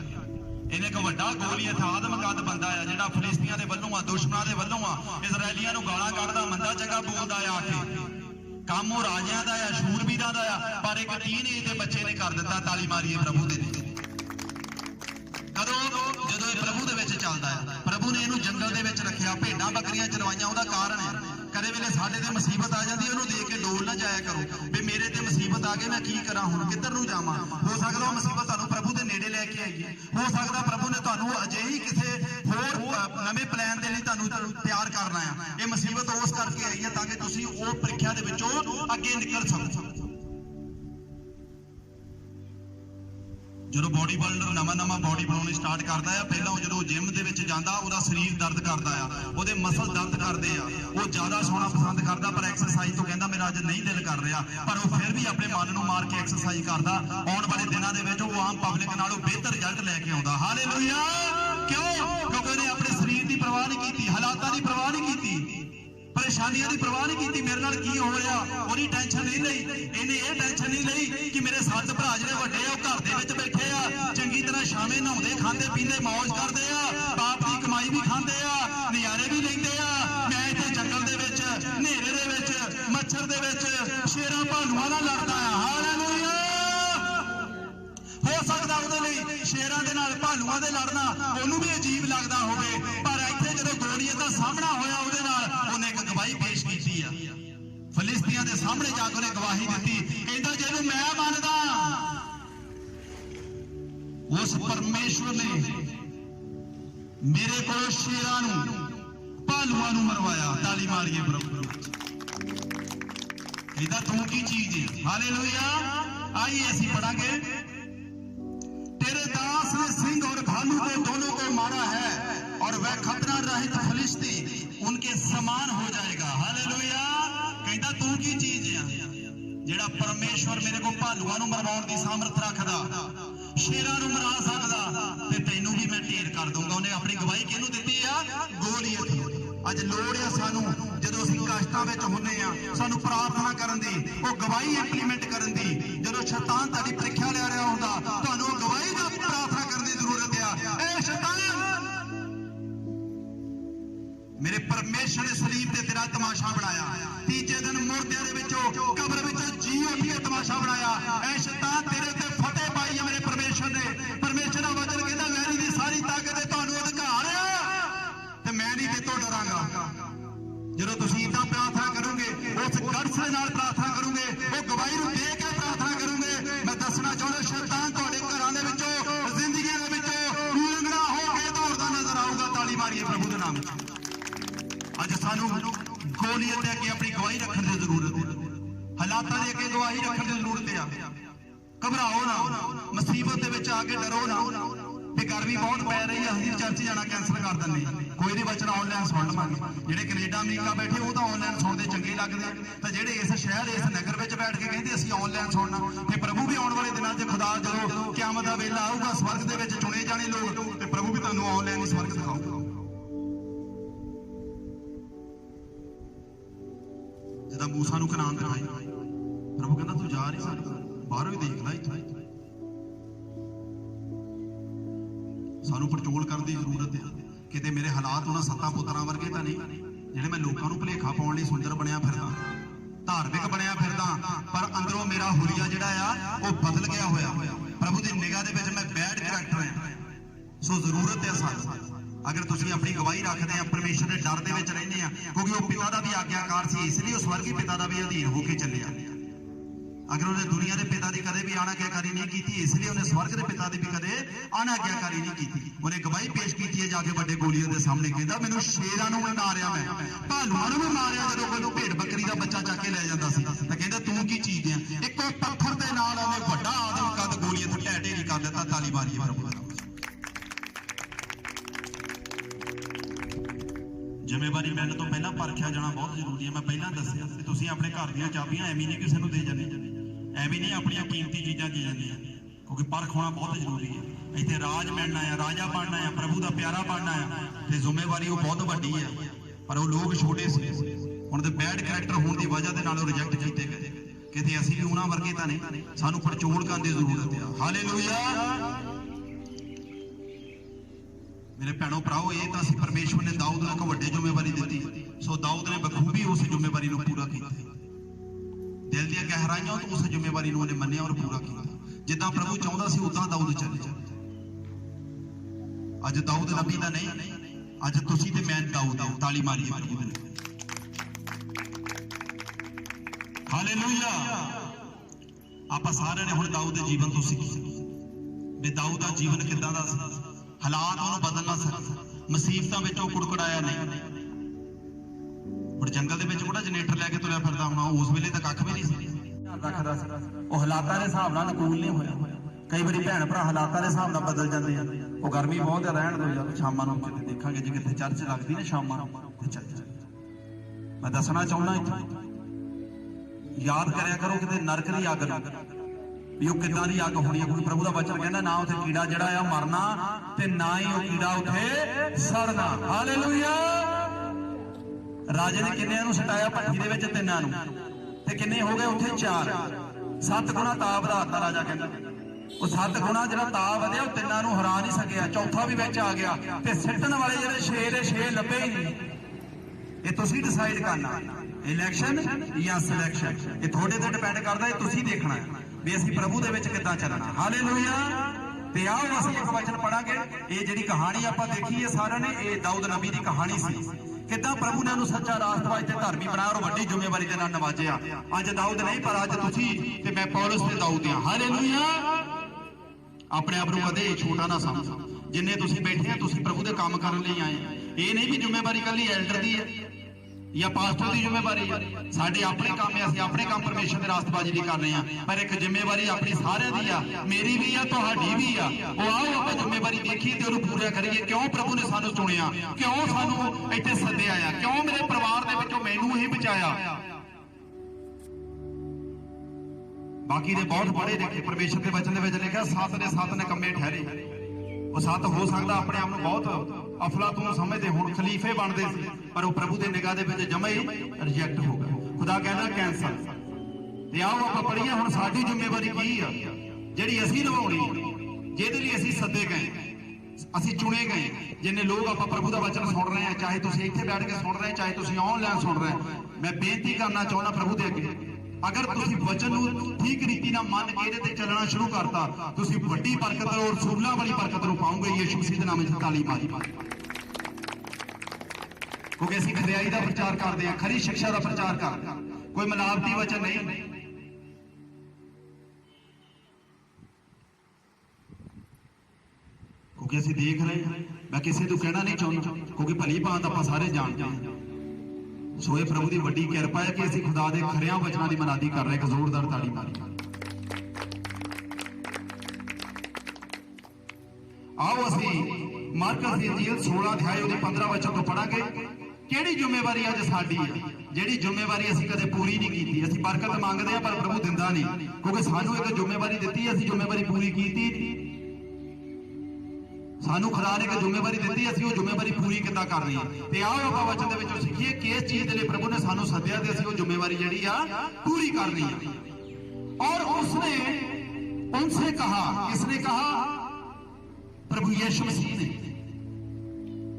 ਇਹਨੇ ਇੱਕ ਵੱਡਾ ਗੋਲੀਅਤ ਆਦਮਕਦ ਬੰਦਾ ਆ, ਜਿਹੜਾ ਫਲਿਸਤੀਆਂ ਦੇ ਵੱਲੋਂ ਆ, ਦੁਸ਼ਮਣਾਂ ਦੇ ਵੱਲੋਂ ਆ, ਇਜ਼ਰਾਈਲੀਆਂ ਨੂੰ ਗਾਲਾਂ ਕੱਢਦਾ, ਮੰਦਾ ਚੰਗਾ ਬੋਲਦਾ ਆ ਕੇ। ਕੰਮ ਉਹ ਰਾਜਿਆਂ ਦਾ ਆ, ਸ਼ੂਰਬੀਰਾਂ ਦਾ ਆ, ਪਰ ਇੱਕ ਤੀਨ ਇਹਦੇ ਬੱਚੇ ਨੇ ਕਰ ਦਿੱਤਾ। ਤਾਲੀ ਮਾਰੀਏ ਪ੍ਰਭੂ ਦੇ। ਕਦੋਂ? ਜਦੋਂ ਇਹ ਪ੍ਰਭੂ ਦੇ ਵਿੱਚ ਚੱਲਦਾ ਹੈ। ਪ੍ਰਭੂ ਨੇ ਇਹਨੂੰ ਜੰਗਲ ਦੇ ਵਿੱਚ ਰੱਖਿਆ, ਭੇਡਾਂ ਬੱਕਰੀਆਂ ਚਰਵਾਈਆਂ। ਉਹਦਾ ਕਾਰਨ ਹੈ, ਕਦੇ ਵੇਲੇ ਸਾਡੇ ਤੇ ਮੁਸੀਬਤ ਆ ਜਾਂਦੀ, ਉਹਨੂੰ ਦੇਖ ਕੇ ਡੋਲ ਨਾ ਜਾਇਆ ਕਰੋ ਵੀ ਮੇਰੇ ਤੇ ਮੁਸੀਬਤ आ गए, मैं की करा हुण किधर नूं जावां। हो सकदा वो मुसीबत तुहानूं प्रभु दे नेड़े लैके आईए, हो सकदा प्रभु ने तुहानूं अजिही किसे होर नਵੇਂ प्लान दे लई तुहानूं तैयार करना है। ये मुसीबत उस करके आई है ताकि तुसीं वो प्रीख्या दे विचों अगे निकल सको। जो बॉडी बिल्डर नवा बॉडी बनाने स्टार्ट करता है, पहला जो जिम के जाता उसका शरीर दर्द करता है, वो मसल दर्द करते हैं, वो ज्यादा सोना पसंद करता, पर एक्सरसाइज तो कहता मेरा अज नहीं दिल कर रहा, पर वो फिर भी अपने मन को मार के एक्सरसाइज करता। आने वाले दिनों के आम पब्लिक नालों बेहतर रिजल्ट लैके आता। हालेलुया। क्यों? क्योंकि उन्हें अपने शरीर की परवाह नहीं की, हालातों की परवाह नहीं की, परेशानियों की परवाह नहीं की। मेरे नाल की हो रहा वो टेंशन नहीं लई, इन्हें ये टेंशन नहीं लई कि मेरे 7 भरा जिहड़े वड्डे आ घर दे विच बैठे आ, चंगी तरह शामे नहाउंदे खांदे पींदे मौज करदे आ, बाप दी कमाई भी खांदे आ, नज़ारे भी लैंदे आ। मैं इत्थे जंगल दे विच हनेरे दे विच मच्छर दे विच शेरां भालूआं नाल लड़दा आ। हालेलुया। हो सकदा उहदे लई शेरां दे नाल भालूआं दे लड़ना ओनूं भी अजीब लगदा होवे, पर इत्थे जदों गोलियत दा सामना होया उहदे नाल ओहने एक गवाही पेश कीती आ। फिलिस्तीनियां दे सामने जाके उहने गवाही दित्ती, कहंदा जिहनूं मैं मनदा उस परमेश्वर ने मेरे को शेरां नूं भालूआं नूं मरवाया। ताली मारिए प्रभु। कहंदा तू की चीज है। हालेलुया। आइए असीं पढ़ांगे, तेरे दास ने सिंह और भालू को दोनों को मारा है और वह खतना रहित फिलिस्ती उनके समान हो जाएगा। हालेलुया। कहंदा तू की चीज है जेड़ा परमेश्वर मेरे को भालूआं नूं मरवाउण दी सामर्थ रखदा, शेरां नूं मरा सकदा, ते तैनूं भी मैं ढेर कर दूंगा। उन्हें अपनी गवाही किहनूं दित्ती आ? गोलियत। अज लोड़ है सानू जदों असीं कष्टां विच हुंदे आ सानू प्रार्थना करन दी, वो गवाही इंप्लीमेंट करन दी। जदों शैतान तुहाडी प्रीख्या ले रहा हुंदा तुहानूं गवाही दा प्रार्थना करन दी जरूरत आ। ए शैतान, मेरे परमेश्वर ने सलीब ते तेरा तमाशा बनाया, तीजे दिन मुर्दियां दे विचों कब्र विचों जी उठिए तमाशा बनाया। ऐ शैतान तेरे ते फतेह पाई है मेरे परमेश्वर ने। परमेश्वर दा वचन कहंदा वैरी दी सारी ताकत ते तुहानूं अधिकार है ते मैं नहीं कितों डरांगा। जदों तुसीं इदां प्रार्थना करोगे, उस गट्स दे नाल प्रार्थना करोगे, वो गवाही नूं दे के प्रार्थना करोगे, मैं दसना चाहुंदा शैतान तुहाडे घरां दे विचों जिंदगी दे विचों लंघड़ा हो के दौड़दा नजर आऊगा। ताली मारिए प्रभु दे नाम। अज सानू गोलियत दे अगे अपनी गवाही रखने की जरूरत है, हालातां दे अगे गवाही रखने की जरूरत है। घबराओ ना, मुसीबत दे विच आके डरो ना। ते गर्मी बहुत पै रही है, असीं चर्च जाना कैंसल कर दिंदे, कोई नहीं वचन ऑनलाइन सुन लवांगे। जिहड़े कनेडा अमरीका बैठे वो तो ऑनलाइन सुनते चंगे लगदे, ते जिहड़े इस शहर इस नगर विच बैठ के कहंदे असीं ऑनलाइन सुनना। ते प्रभु भी आउण वाले दिनां 'च खुदा जदों क़यामत दा वेला आऊगा स्वर्ग दे विच चुने जाने लोग, ते प्रभु भी तुहानूं ऑनलाइन ही स्वर्ग दिखाऊगा। जदा मूसा नूं कनान दिखाई, प्रभु कहंदा तू जा नहीं सकदा, बाहरों ही देख लै। इत्थों सानू पड़चोल करने की जरूरत है। किते मेरे हालात उन्हां 7 पुत्रां वर्गे तां नहीं जिहड़े मैं लोकां नूं भुलेखा पाउण लई सुंदर बनया फिरदा, धार्मिक बनया फिरदा, पर अंदरों मेरा हुलिया जिहड़ा आ वो बदल गया होया। प्रभु दी निगाह दे विच मैं बैड करैक्टर हां। सो जरूरत है सानू, अगर तुसीं अपनी गवाही रखदे आ, परमेश्वर दे डर दे विच रहिंदे आ, क्योंकि वो पिता दा भी आग्याकार सी, इसलिए वो स्वर्गी पिता दा भी अधीन होके चलिया। अगर उन्हें दुनिया के पिता की कदे भी आनाज्ञाकारी नहीं की, इसलिए उन्हें स्वर्ग के पिता की भी कदे आनाज्ञाकारी नहीं की। उन्हें गवाही पेश की है जाके बड़े गोलियत के सामने, कहता मैनूं शेरां नूं मारिया, मैं भालूआं नूं भी मारिया, जदों कोई भेड़ बकरी का बच्चा चक के लै जांदा सी तां कहंदा तू की चीज है। एक पत्थर के नाल उन्हें वड्डा आदम कद गोलियत ढह ढेरी कर दिता। ताली मारिए प्रभु दा। जिम्मेवारी मिलण तो पहला परखिया जाना बहुत जरूरी है। मैं पहला दस्सिया कि तुसीं अपने घर दीयां चाबियां एवें नहीं किसी नूं दे जांदे, एवें नहीं अपनी कीमती चीज़ां दे जांदियां, क्योंकि परख होना बहुत जरूरी है। इत्थे राज मिलना है, राजा बनना है, प्रभु का प्यारा बनना है, तो जिम्मेवारी वो बहुत वड्डी है। पर वो लोग छोटे से हुण दे बैड करैक्टर होने की वजह से नाल रिजैक्ट किए गए। किते असीं भी उन्हां वर्गे तां नहीं, सानूं पड़चोल करने की जरूरत है। हालेलुया। मेरे भैणों भराओ, ये तो परमेश्वर ने दाऊद नूं वड्डी जिम्मेवारी दी, सो दाऊद ने बखूबी उस जिम्मेवारी नूं पूरा किया। दिल दी गहराइयां तो उस जिम्मेवारी नूं उहने मन्निया और पूरा किया। जिद्दां प्रभु चाहुंदा सी उदां दाऊद चले। अज दाऊद नबी दा नहीं, अज तुसीं ते मैं दाऊद आ। ताली मारिए प्रभु दे। हालेलुया। ਆਪਾਂ ਸਾਰਿਆਂ ਨੇ ਹੁਣ ਦਾਊਦ ਦੇ ਜੀਵਨ ਤੋਂ ਸਿੱਖੀ ਵੀ ਦਾਊਦ ਦਾ ਜੀਵਨ ਕਿੱਦਾਂ ਦਾ ਸੀ। ਹਾਲਾਤ ਉਹਨੂੰ ਬਦਲ ਨਾ ਸਕੇ, ਮੁਸੀਬਤਾਂ ਵਿੱਚੋਂ ਕੁੜਕੜਾਇਆ ਨਹੀਂ। ਹੁਣ ਜੰਗਲ ਦੇ ਵਿੱਚ ਕਿਹੜਾ ਜਨਰੇਟਰ ਲੈ ਕੇ ਤੁਰਿਆ ਫਿਰਦਾ ਹੋਣਾ, ਉਸ ਵੇਲੇ ਤਾਂ ਕੱਖ ਵੀ ਨਹੀਂ ਸੀ ਰੱਖਦਾ ਸੀ। ਉਹ ਹਾਲਾਤਾਂ ਦੇ ਹਿਸਾਬ ਨਾਲ ਅਨੁਕੂਲ ਨਹੀਂ ਹੋਇਆ। ਕਈ ਵਾਰੀ ਭੈਣ ਭਰਾ ਹਾਲਾਤਾਂ ਦੇ ਹਿਸਾਬ ਨਾਲ ਬਦਲ ਜਾਂਦੇ ਆ। ਉਹ ਗਰਮੀ ਬਹੁਤ ਆ, ਰਹਿਣ ਦੋ ਯਾਰ, ਸ਼ਾਮਾਂ ਨੂੰ ਕਿਤੇ ਦੇਖਾਂਗੇ, ਜੇ ਕਿਤੇ ਚਰਚ ਲੱਗਦੀ ਨਾ ਸ਼ਾਮਾਂ ਨੂੰ ਤੇ ਚੱਲ ਜਾਵਾਂਗੇ। ਮੈਂ ਦੱਸਣਾ ਚਾਹੁੰਦਾ ਇੱਥੇ ਯਾਦ ਕਰਿਆ ਕਰੋ ਕਿਤੇ ਨਰਕ ਦੀ ਅੱਗ ਨੂੰ ਵੀ ਉਹ ਕਿੱਦਾਂ ਦੀ ਅੱਗ ਹੋਣੀ ਹੈ। ਕੋਈ ਪ੍ਰਭੂ ਦਾ ਵਚਨ ਕਹਿੰਦਾ ਨਾ ਉੱਥੇ ਕੀੜਾ ਜਿਹੜਾ ਆ ਮਰਨਾ ਤੇ ਨਾ ਹੀ ਉਹ ਕੀੜਾ ਉੱਥੇ ਸੜਨਾ। ਹਾਲੇਲੂਇਆ। ਰਾਜੇ ਨੇ ਕਿੰਨਿਆਂ ਨੂੰ ਸਟਾਇਆ ਭੱਠੀ ਦੇ ਵਿੱਚ? 3 ਨੂੰ। ਤੇ ਕਿੰਨੇ ਹੋ ਗਏ ਉੱਥੇ? 4। 7 ਗੁਣਾ ਤਾਪ ਵਧਾਤਾ ਰਾਜਾ ਕਹਿੰਦਾ। ਉਹ 7 ਗੁਣਾ ਜਿਹੜਾ ਤਾਪ ਵਧਿਆ ਉਹ 3 ਨੂੰ ਹਰਾ ਨਹੀਂ ਸਕਿਆ, ਚੌਥਾ ਵੀ ਵਿੱਚ ਆ ਗਿਆ। ਤੇ ਸਿੱਟਣ ਵਾਲੇ ਜਿਹੜੇ 6 ਲੱਭੇ ਹੀ ਨਹੀਂ। ਇਹ ਤੁਸੀਂ ਡਿਸਾਈਡ ਕਰਨਾ, ਇਲੈਕਸ਼ਨ ਜਾਂ ਸਿਲੈਕਸ਼ਨ, ਇਹ ਤੁਹਾਡੇ ਤੇ ਡਿਪੈਂਡ ਕਰਦਾ। ਇਹ ਤੁਸੀਂ ਦੇਖਣਾ ਵੀ ਅਸੀਂ ਪ੍ਰਭੂ ਦੇ ਵਿੱਚ ਕਿੱਦਾਂ ਚੱਲਣਾ। ਹਾਲੇਲੂਇਆ। ਤੇ ਆਓ ਅਸੀਂ ਇੱਕ ਵਚਨ ਪੜਾਂਗੇ। ਇਹ ਜਿਹੜੀ ਕਹਾਣੀ ਆਪਾਂ ਦੇਖੀ ਹੈ ਸਾਰਿਆਂ ਨੇ, ਇਹ ਦਾਊਦ ਨਬੀ ਦੀ ਕਹਾਣੀ ਸੀ। ਕਿੱਦਾਂ ਪ੍ਰਭੂ ਨੇ ਉਹਨੂੰ ਸੱਚਾ ਰਾਸਤਾ ਤੇ ਧਰਮੀ ਬਣਾਇਆ ਔਰ ਵੱਡੀ ਜ਼ਿੰਮੇਵਾਰੀ ਦੇ ਨਾਲ ਨਵਾਜਿਆ। ਅੱਜ ਦਾਊਦ ਨਹੀਂ, ਪਰ ਅੱਜ ਤੁਸੀਂ ਤੇ ਮੈਂ ਪੌਲਸ ਤੇ ਦਾਊਦ ਆ। ਹਾਲੇਲੂਇਆ। ਆਪਣੇ ਆਪ ਨੂੰ ਕਦੇ ਛੋਟਾ ਨਾ ਸਮਝੋ। ਜਿੰਨੇ ਤੁਸੀਂ ਬੈਠੇ ਆ, ਤੁਸੀਂ ਪ੍ਰਭੂ ਦੇ ਕੰਮ ਕਰਨ ਲਈ ਆਏ। ਇਹ ਨਹੀਂ ਵੀ ਜ਼ਿੰਮੇਵਾਰੀ ਕੱਲੀ ਐਲਡਰ ਦੀ ਹੈ ਜਾਂ ਪਾਸਟਰ ਦੀ ਜ਼ਿੰਮੇਵਾਰੀ ਹੈ। ਸਾਡੇ ਆਪਣੇ ਕੰਮ ਹੈ, ਅਸੀਂ ਆਪਣੇ ਕੰਮ ਪਰਮੇਸ਼ਰ ਦੇ ਰਾਸਤਬਾਜ਼ੀ ਲਈ ਕਰ ਰਹੇ ਆ। ਪਰ ਇੱਕ ਜ਼ਿੰਮੇਵਾਰੀ ਆਪਣੀ ਸਾਰਿਆਂ ਦੀ ਆ, ਮੇਰੀ ਵੀ ਆ, ਤੁਹਾਡੀ ਵੀ ਆ। ਉਹ ਆਓ ਆਪਾਂ ਜ਼ਿੰਮੇਵਾਰੀ ਦੇਖੀਏ ਤੇ ਉਹਨੂੰ ਪੂਰਾ ਕਰੀਏ। ਕਿਉਂ ਪ੍ਰਭੂ ਨੇ ਸਾਨੂੰ ਚੁਣਿਆ, ਕਿਉਂ ਸਾਨੂੰ ਇੱਥੇ ਸੱਦਿਆ ਆ, ਕਿਉਂ ਮੇਰੇ ਪਰਿਵਾਰ ਦੇ ਵਿੱਚੋਂ ਮੈਨੂੰ ਹੀ ਬਚਾਇਆ। ਬਾਕੀ ਦੇ ਬਹੁਤ ਪੜ੍ਹੇ ਲਿਖੇ ਪਰਮੇਸ਼ਰ ਦੇ ਵਚਨ ਦੇ ਵਿੱਚ ਲਿਖਿਆ 7 ਦੇ 7 ਨਿਕੰਮੇ ਠਹਿਰੇ। ਉਹ 7 ਹੋ ਸਕਦਾ ਆਪਣੇ ਆਪ ਨੂੰ ਬਹੁਤ ਅਫਲਾਤੂਨ ਸਮਝਦੇ ਹੁਣ, ਖਲੀਫੇ ਬਣਦੇ ਸੀ, ਪਰ ਉਹ ਪ੍ਰਭੂ ਦੇ ਨਿਗਾਹ ਦੇ ਵਿੱਚ ਜਮਾ ਹੀ ਰਿਜੈਕਟ ਹੋ ਗਏ। ਖੁਦਾ ਕਹਿੰਦਾ ਕੈਂਸਲ। ਤੇ ਆਓ ਆਪਾਂ ਪੜ੍ਹੀਏ ਹੁਣ ਸਾਡੀ ਜ਼ਿੰਮੇਵਾਰੀ ਕੀ ਆ ਜਿਹੜੀ ਅਸੀਂ ਨਿਭਾਉਣੀ, ਜਿਹਦੇ ਲਈ ਅਸੀਂ ਸੱਦੇ ਗਏ, ਅਸੀਂ ਚੁਣੇ ਗਏ। ਜਿੰਨੇ ਲੋਕ ਆਪਾਂ ਪ੍ਰਭੂ ਦਾ ਵਚਨ ਸੁਣ ਰਹੇ ਆ, ਚਾਹੇ ਤੁਸੀਂ ਇੱਥੇ ਬੈਠ ਕੇ ਸੁਣ ਰਹੇ, ਚਾਹੇ ਤੁਸੀਂ ਆਨਲਾਈਨ ਸੁਣ ਰਹੇ, ਮੈਂ ਬੇਨਤੀ ਕਰਨਾ ਚਾਹੁੰਦਾ ਪ੍ਰਭੂ ਦੇ ਅੱਗੇ, ਅਗਰ ਤੁਸੀਂ ਵਚਨ ਨੂੰ ਠੀਕ ਰੀਤੀ ਨਾਲ ਮੰਨ ਕੇ ਇਹਦੇ ਤੇ ਚੱਲਣਾ ਸ਼ੁਰੂ ਕਰਤਾ, ਤੁਸੀਂ ਵੱਡੀ ਬਰਕਤ ਔਰ ਸੂਲਾਂ ਵਾਲੀ ਬਰਕਤ ਨੂੰ ਪਾਉਂਗੇ। ਯਿਸੂ ਮਸੀਹ ਦੇ ਨਾਮ ਵਿੱਚ ਤਾਲੀ ਮਾਰੀ। ਕਿਉਂਕਿ ਅਸੀਂ ਖਰਿਆਈ ਦਾ ਪ੍ਰਚਾਰ ਕਰਦੇ ਆ, ਖਰੀ ਸਿੱਖਿਆ ਦਾ ਪ੍ਰਚਾਰ ਕਰਦੇ ਆ, ਕੋਈ ਮਿਲਾਵਟੀ ਵਚਨ ਨਹੀਂ। ਕਿਉਂਕਿ ਅਸੀਂ ਦੇਖ ਰਹੇ ਹਾਂ, ਮੈਂ ਕਿਸੇ ਤੋਂ ਕਹਿਣਾ ਨਹੀਂ ਚਾਹੁੰਦਾ, ਕਿਉਂਕਿ ਭਲੀ ਬਾਤ ਆਪਾਂ ਸਾਰੇ ਜਾਣਦੇ ਹਾਂ। ਸੋ ਇਹ ਪ੍ਰਭੂ ਦੀ ਵੱਡੀ ਕਿਰਪਾ ਹੈ ਕਿ ਅਸੀਂ ਖੁਦਾ ਦੇ ਖਰਿਆਂ ਵਚਨਾਂ ਦੀ ਮਨਾਦੀ ਕਰ ਰਹੇ। ਇੱਕ ਜ਼ੋਰਦਾਰ ਤਾੜੀ ਮਾਰੀ। ਆਓ ਅਸੀਂ ਮਾਰਕਸ ਦੀ ਇੰਜੀਲ 16 ਅਧਿਆਇ ਉਹਦੇ 15 ਵਚਨ ਤੋਂ ਪੜਾਂਗੇ। ਕਿਹੜੀ ਜ਼ਿੰਮੇਵਾਰੀ ਅੱਜ ਸਾਡੀ ਹੈ, ਜਿਹੜੀ ਜ਼ਿੰਮੇਵਾਰੀ ਅਸੀਂ ਕਦੇ ਪੂਰੀ ਨਹੀਂ ਕੀਤੀ। ਅਸੀਂ ਬਰਕਤ ਮੰਗਦੇ ਆ ਪਰ ਪ੍ਰਭੂ ਦਿੰਦਾ ਨਹੀਂ, ਕਿਉਂਕਿ ਸਾਨੂੰ ਇੱਕ ਜ਼ਿੰਮੇਵਾਰੀ ਦਿੱਤੀ, ਅਸੀਂ ਜ਼ਿੰਮੇਵਾਰੀ ਪੂਰੀ ਕੀਤੀ। ਸਾਨੂੰ ਖੁਦਾ ਨੇ ਇੱਕ ਜ਼ਿੰਮੇਵਾਰੀ ਦਿੱਤੀ, ਅਸੀਂ ਉਹ ਜ਼ਿੰਮੇਵਾਰੀ ਪੂਰੀ ਕਿੱਦਾਂ ਕਰਨੀ ਹੈ। ਤੇ ਆਓ ਆਪਾਂ ਵਚਨ ਦੇ ਵਿੱਚੋਂ ਸਿੱਖੀਏ ਕਿ ਇਸ ਚੀਜ਼ ਦੇ ਲਈ ਪ੍ਰਭੂ ਨੇ ਸਾਨੂੰ ਸੱਦਿਆ ਤੇ ਅਸੀਂ ਉਹ ਜ਼ਿੰਮੇਵਾਰੀ ਜਿਹੜੀ ਆ ਪੂਰੀ ਕਰਨੀ ਹੈ। ਔਰ ਉਸਨੇ उनसे कहा, किसने कहा? प्रभु यीशु मसीह ने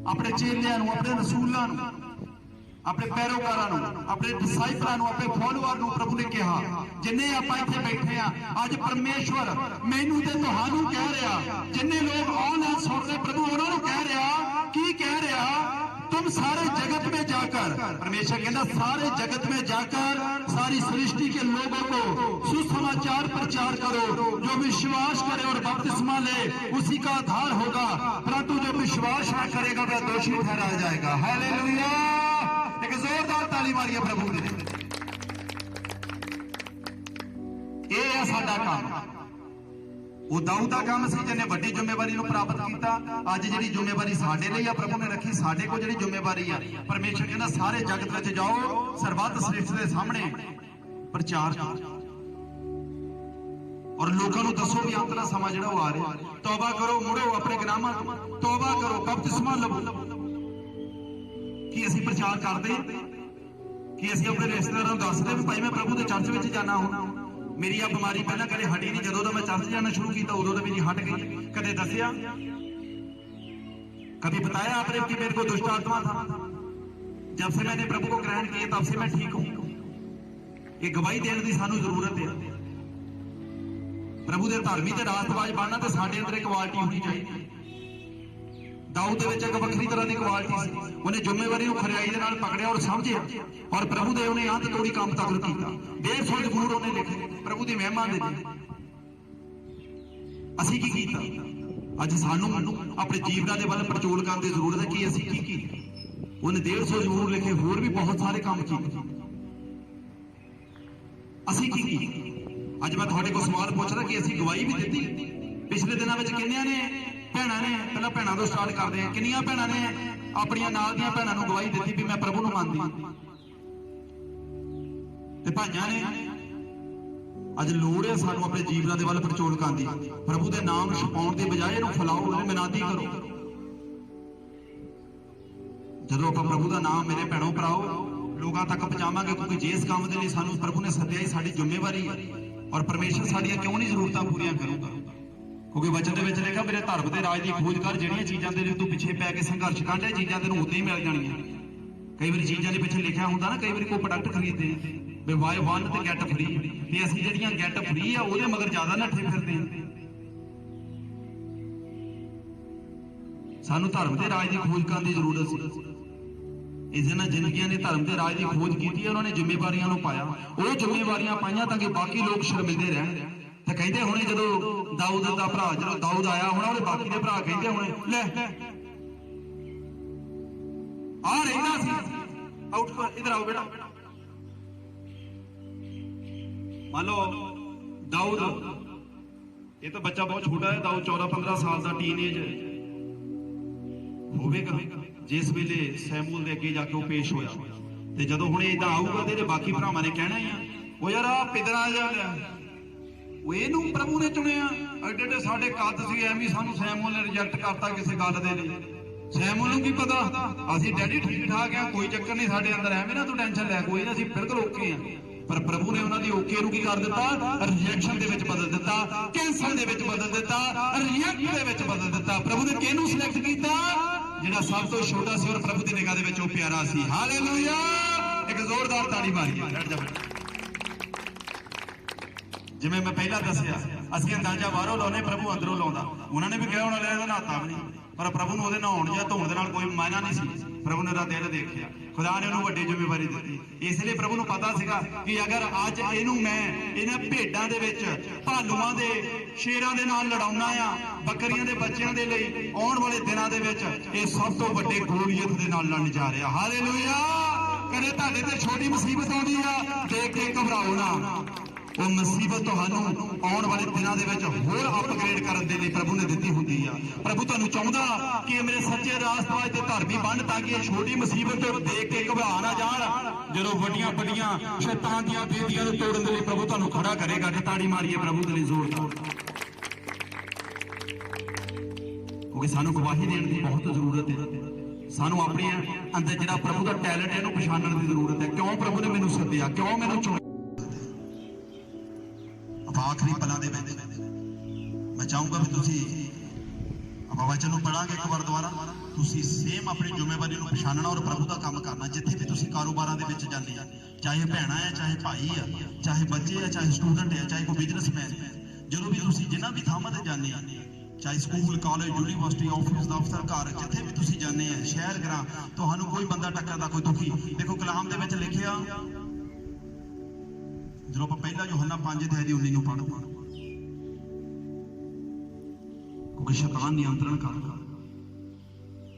अपने चेलियां नूं, अपने रसूलां नूं, अपने पैरोकारां नूं, अपने डिसाइपलां नूं, अपने फॉलोअर नूं प्रभु ने कहा, जिन्ने आपां इत्थे बैठे आ अज परमेश्वर मैनूं ते तुहानूं कह रहा, जिन्ने लोग ऑनलाइन सुन रहे प्रभु उन्हां नूं कह रहा, की कह रहा? तुम सारे जगत में जाकर, परमेश्वर कहता सारे जगत में जाकर सारी सृष्टि के लोगों को सुसमाचार प्रचार करो। जो विश्वास करे और बपतिस्मा ले उसी का आधार होगा, परंतु जो विश्वास न करेगा वह दोषी ठहराया जाएगा। हालेलुया। एक जोरदार ताली मारिए प्रभु ने। ये है साडा काम। वो दाऊद का काम सी जिन्हें बड़ी जिम्मेवारी प्राप्त किया। अज जी जिम्मेवारी साडे लिए आ, प्रभु ने रखी साडे को जी जिम्मेवारी है। परमेश्वर कहना सारे जगत में जाओ, सर्वत सृष्टि के सामने प्रचार करो और लोगों को दसो भी अंत दा समा जिहड़ा आ रहा। तौबा करो, मुड़ो अपने गुनाहां तो, तौबा करो, बपतिस्मा लवो। कि असीं प्रचार करदे कि असीं अपने रिश्तेदारां नूं दसदे भी भाई मैं प्रभु के चर्च में जाना हूं, मेरी आ बीमारी पहला कदे हटी नहीं, जदों दा मैं चर्च जाना शुरू किया उदों दा मेरी हट गई। कदे दसिया, कभी बताया आपने कि मेरे को दुष्ट आत्मा था, जब से मैंने प्रभु को ग्रहण किया तब से मैं ठीक हूं। ये गवाही देने की सानू जरूरत है। प्रभु के धर्मी ते रास्तबाज बनना तो साडे अंदर एक क्वालिटी होनी चाहिए। दाऊद दे विच एक वखरी तरह की क्वालिटी सी, उन्हें जिम्मेवारी नूं खरियाई दे नाल पकड़िया और समझिया और प्रभु दे उन्हें अंत तोड़ी काम तक कीता। 150 जबूर उन्हें लिखे प्रभु की महिमा दे लिए। असीं की कीता? अज सानूं अपने जीवनां दे वल पड़चोल करन दी जरूरत है कि असीं की कीता। उन्हें 150 जबूर लिखे, होर भी बहुत सारे काम कीते। असीं की कीता? अज मैं तुहाडे कोल सवाल पुछदा कि असीं गवाही भी दित्ती? पिछले दिनों में किन्नियां ने भैणां ने, पहला भैणां तो स्टार्ट करते हैं, किन्नियां भैणां ने अपनियां नाल दियां भैणां नूं गवाही दित्ती भी मैं प्रभु नूं मनदी ते भाइयां ने अज लोड़ है सानूं अपने जीवनां दे वल पड़चोल करन दी। प्रभु दे नाम छपाउण दी बजाय इहनूं फैलाओ, इहदी मिनादी करो। जदों आपां प्रभु दा नाम मेरे भैणों भराओ लोकां तक पहुंचावांगे, क्योंकि जिस काम दे लई सानूं प्रभु ने सद्दिआ ही साडी जिम्मेवारी है और परमेश्वर साडियां क्यों नहीं जरूरतां पूरीआं करूगा? क्योंकि वचन दे विच लिखा मेरे धर्म दे राज दी खोज कर, जिहड़ियां चीज़ां दे लई तूं पिछे पै के संघर्ष कर, ये चीज़ां तैनूं उद्दां ही मिल जाणियां। कई बार चीज़ां दे पिछे लिखिआ हुंदा ना, कई बार कोई प्रोडक्ट खरीददे भी बाय वन ते गैट फ्री, ते असीं जिहड़ियां गैट फ्री आ ਉਹਦੇ मगर ਜ਼ਿਆਦਾ नट्ठे फिरदे हां। सानूं धर्म दे राज दी खोज करन दी जरूरत सी। इस जिन्हां जिंदगियां ने धर्म दे राज दी खोज कीती, उन्होंने जिम्मेवारियां नूं पाया, ਉਹ जिम्मेवारियां पाईआं ताकि बाकी लोग शर्मिंदे रहण। ते कहंदे हुणे जदों दाऊद दा भरा, जदों दाऊद आया होना, ਉਹਦੇ बाकी दे भरा कहंदे हुणे ले आ रहिंदा सी, आउट इधर आओ बेटा। मान लो दाऊद, ये तो बच्चा बहुत छोटा है, दाऊद 14-15 साल का टीनेज होवेगा जिस वेले सैमूअल दे अगे जाके वो पेश होया। ते जदों हुणे इदां आऊगा ते बाकी भरावां ने कहना ही आ, ओ यार आ पिदरा जा ਉਹ ਇਹਨੂੰ ਪ੍ਰਭੂ ਨੇ ਚੁਣਿਆ, ਐਡੇ ਐਡੇ ਸਾਡੇ ਕੱਦ ਸੀ, ਐਵੇਂ ਸਾਨੂੰ ਸੈਮੂਅਲ ਨੇ ਰਿਜੈਕਟ ਕਰਤਾ ਕਿਸੇ ਗੱਲ ਦੇ ਲਈ। ਸੈਮੂਅਲ ਨੂੰ ਕੀ ਪਤਾ ਅਸੀਂ ਡੈਡੀ ਠੀਕ ਠਾਕ ਆ, ਕੋਈ ਚੱਕਰ ਨਹੀਂ ਸਾਡੇ ਅੰਦਰ, ਐਵੇਂ ਨਾ ਤੂੰ ਟੈਨਸ਼ਨ ਲੈ, ਕੋਈ ਨਾ ਅਸੀਂ ਬਿਲਕੁਲ ਓਕੇ ਆ। ਪਰ ਪ੍ਰਭੂ ਨੇ ਉਹਨਾਂ ਦੀ ਓਕੇ ਨੂੰ ਕੀ ਕਰ ਦਿੱਤਾ? ਰਿਜੈਕਸ਼ਨ ਦੇ ਵਿੱਚ ਬਦਲ ਦਿੱਤਾ, ਕੈਂਸਲ ਦੇ ਵਿੱਚ ਬਦਲ ਦਿੱਤਾ, ਰਿਜੈਕਟ ਦੇ ਵਿੱਚ ਬਦਲ ਦਿੱਤਾ। ਪ੍ਰਭੂ ਨੇ ਕਿਹਨੂੰ ਸਿਲੈਕਟ ਕੀਤਾ? ਜਿਹੜਾ ਸਭ ਤੋਂ ਛੋਟਾ ਸੀ ਔਰ ਪ੍ਰਭੂ ਦੀ ਨਿਗਾਹ ਦੇ ਵਿੱਚ ਉਹ ਪਿਆਰਾ ਸੀ। ਹਾਲੇਲੂਇਆ! ਇੱਕ ਜ਼ੋਰਦਾਰ ਤਾੜੀ ਮਾਰੀਏ। जिवें मैं पहला दसिया, असीं अंदाजा बाहरों लाउने, प्रभु अंदरों लाउंदा। उन्होंने भी कहा होना ले नहाता भी नहीं, पर प्रभु नूं उहदे नहाउण जां धोण दे नाल कोई मायना नहीं सी। प्रभु ने दिल देखिया, खुदा ने उहनूं वड्डी जिम्मेवारी दित्ती। इसलिए प्रभु नूं पता सीगा कि अगर अज इहनूं मैं इन्हां भेडां दे विच भालूआं दे शेरां दे नाल लड़ाउणा आ, बकरियां दे बच्चिआं दे लई आउण वाले दिनां दे विच इह सब तो वड्डे गोलियत दे नाल लड़न जा रिहा। हालेलूया! कदे तुहाडे ते छोटी मुसीबत आउंदी आ, देख के घबराओ ना। वो मुसीबत तुहानूं आउण वाले दिनां दे विच होर अपग्रेड करन दे लई प्रभु ने दित्ती हुंदी आ। प्रभु तुहानूं चाहुंदा कि मेरे सच्चे रास्तबाज ते धर्मी बन, ताकि ये छोटी मुसीबत देख के घबरा ना जाण। जदों वड्डियां वड्डियां शैतान दीयां बेदियां नूं तोड़न दे लई प्रभु तुहानूं खड़ा करेगा। ते ताड़ी मारीए प्रभु दे लई जोरदार, क्योंकि सानूं गवाही देण दी बहुत जरूरत है। सानूं अपने अंदर जिहड़ा प्रभु दा टैलेंट है इहनूं पछाणन दी जरूरत है। क्यों प्रभु ने मैनूं सद्दिआ, क्यों मैनूं चुणिआ। आखिरी पलों के मैं चाहूँगा भी तुसी आपां वचन पढ़ांगे एक बार दोबारा, तुसी सेम अपनी जिम्मेवारी को पछाणना और प्रभु का काम करना। जिथे भी तुसी कारोबारां दे विच जांदे आ, चाहे भैणां है, चाहे भाई है, चाहे बच्चे है, चाहे स्टूडेंट है, चाहे कोई बिजनेसमैन है, जदों भी तुसी जिन्हां भी थावां ते जांदे आ, चाहे स्कूल, कॉलेज, यूनीवर्सिटी, ऑफिस, दफ्तर, घर, जिथे भी तुसी जांदे आ, शहर ग्रां, तुहानूं कोई बंदा टक्करदा, कोई दुखी। देखो कलाम दे विच लिखिआ, जो आप पहला यूहन्ना 5:19 पढ़ो, क्योंकि शैतान नियंत्रण करता।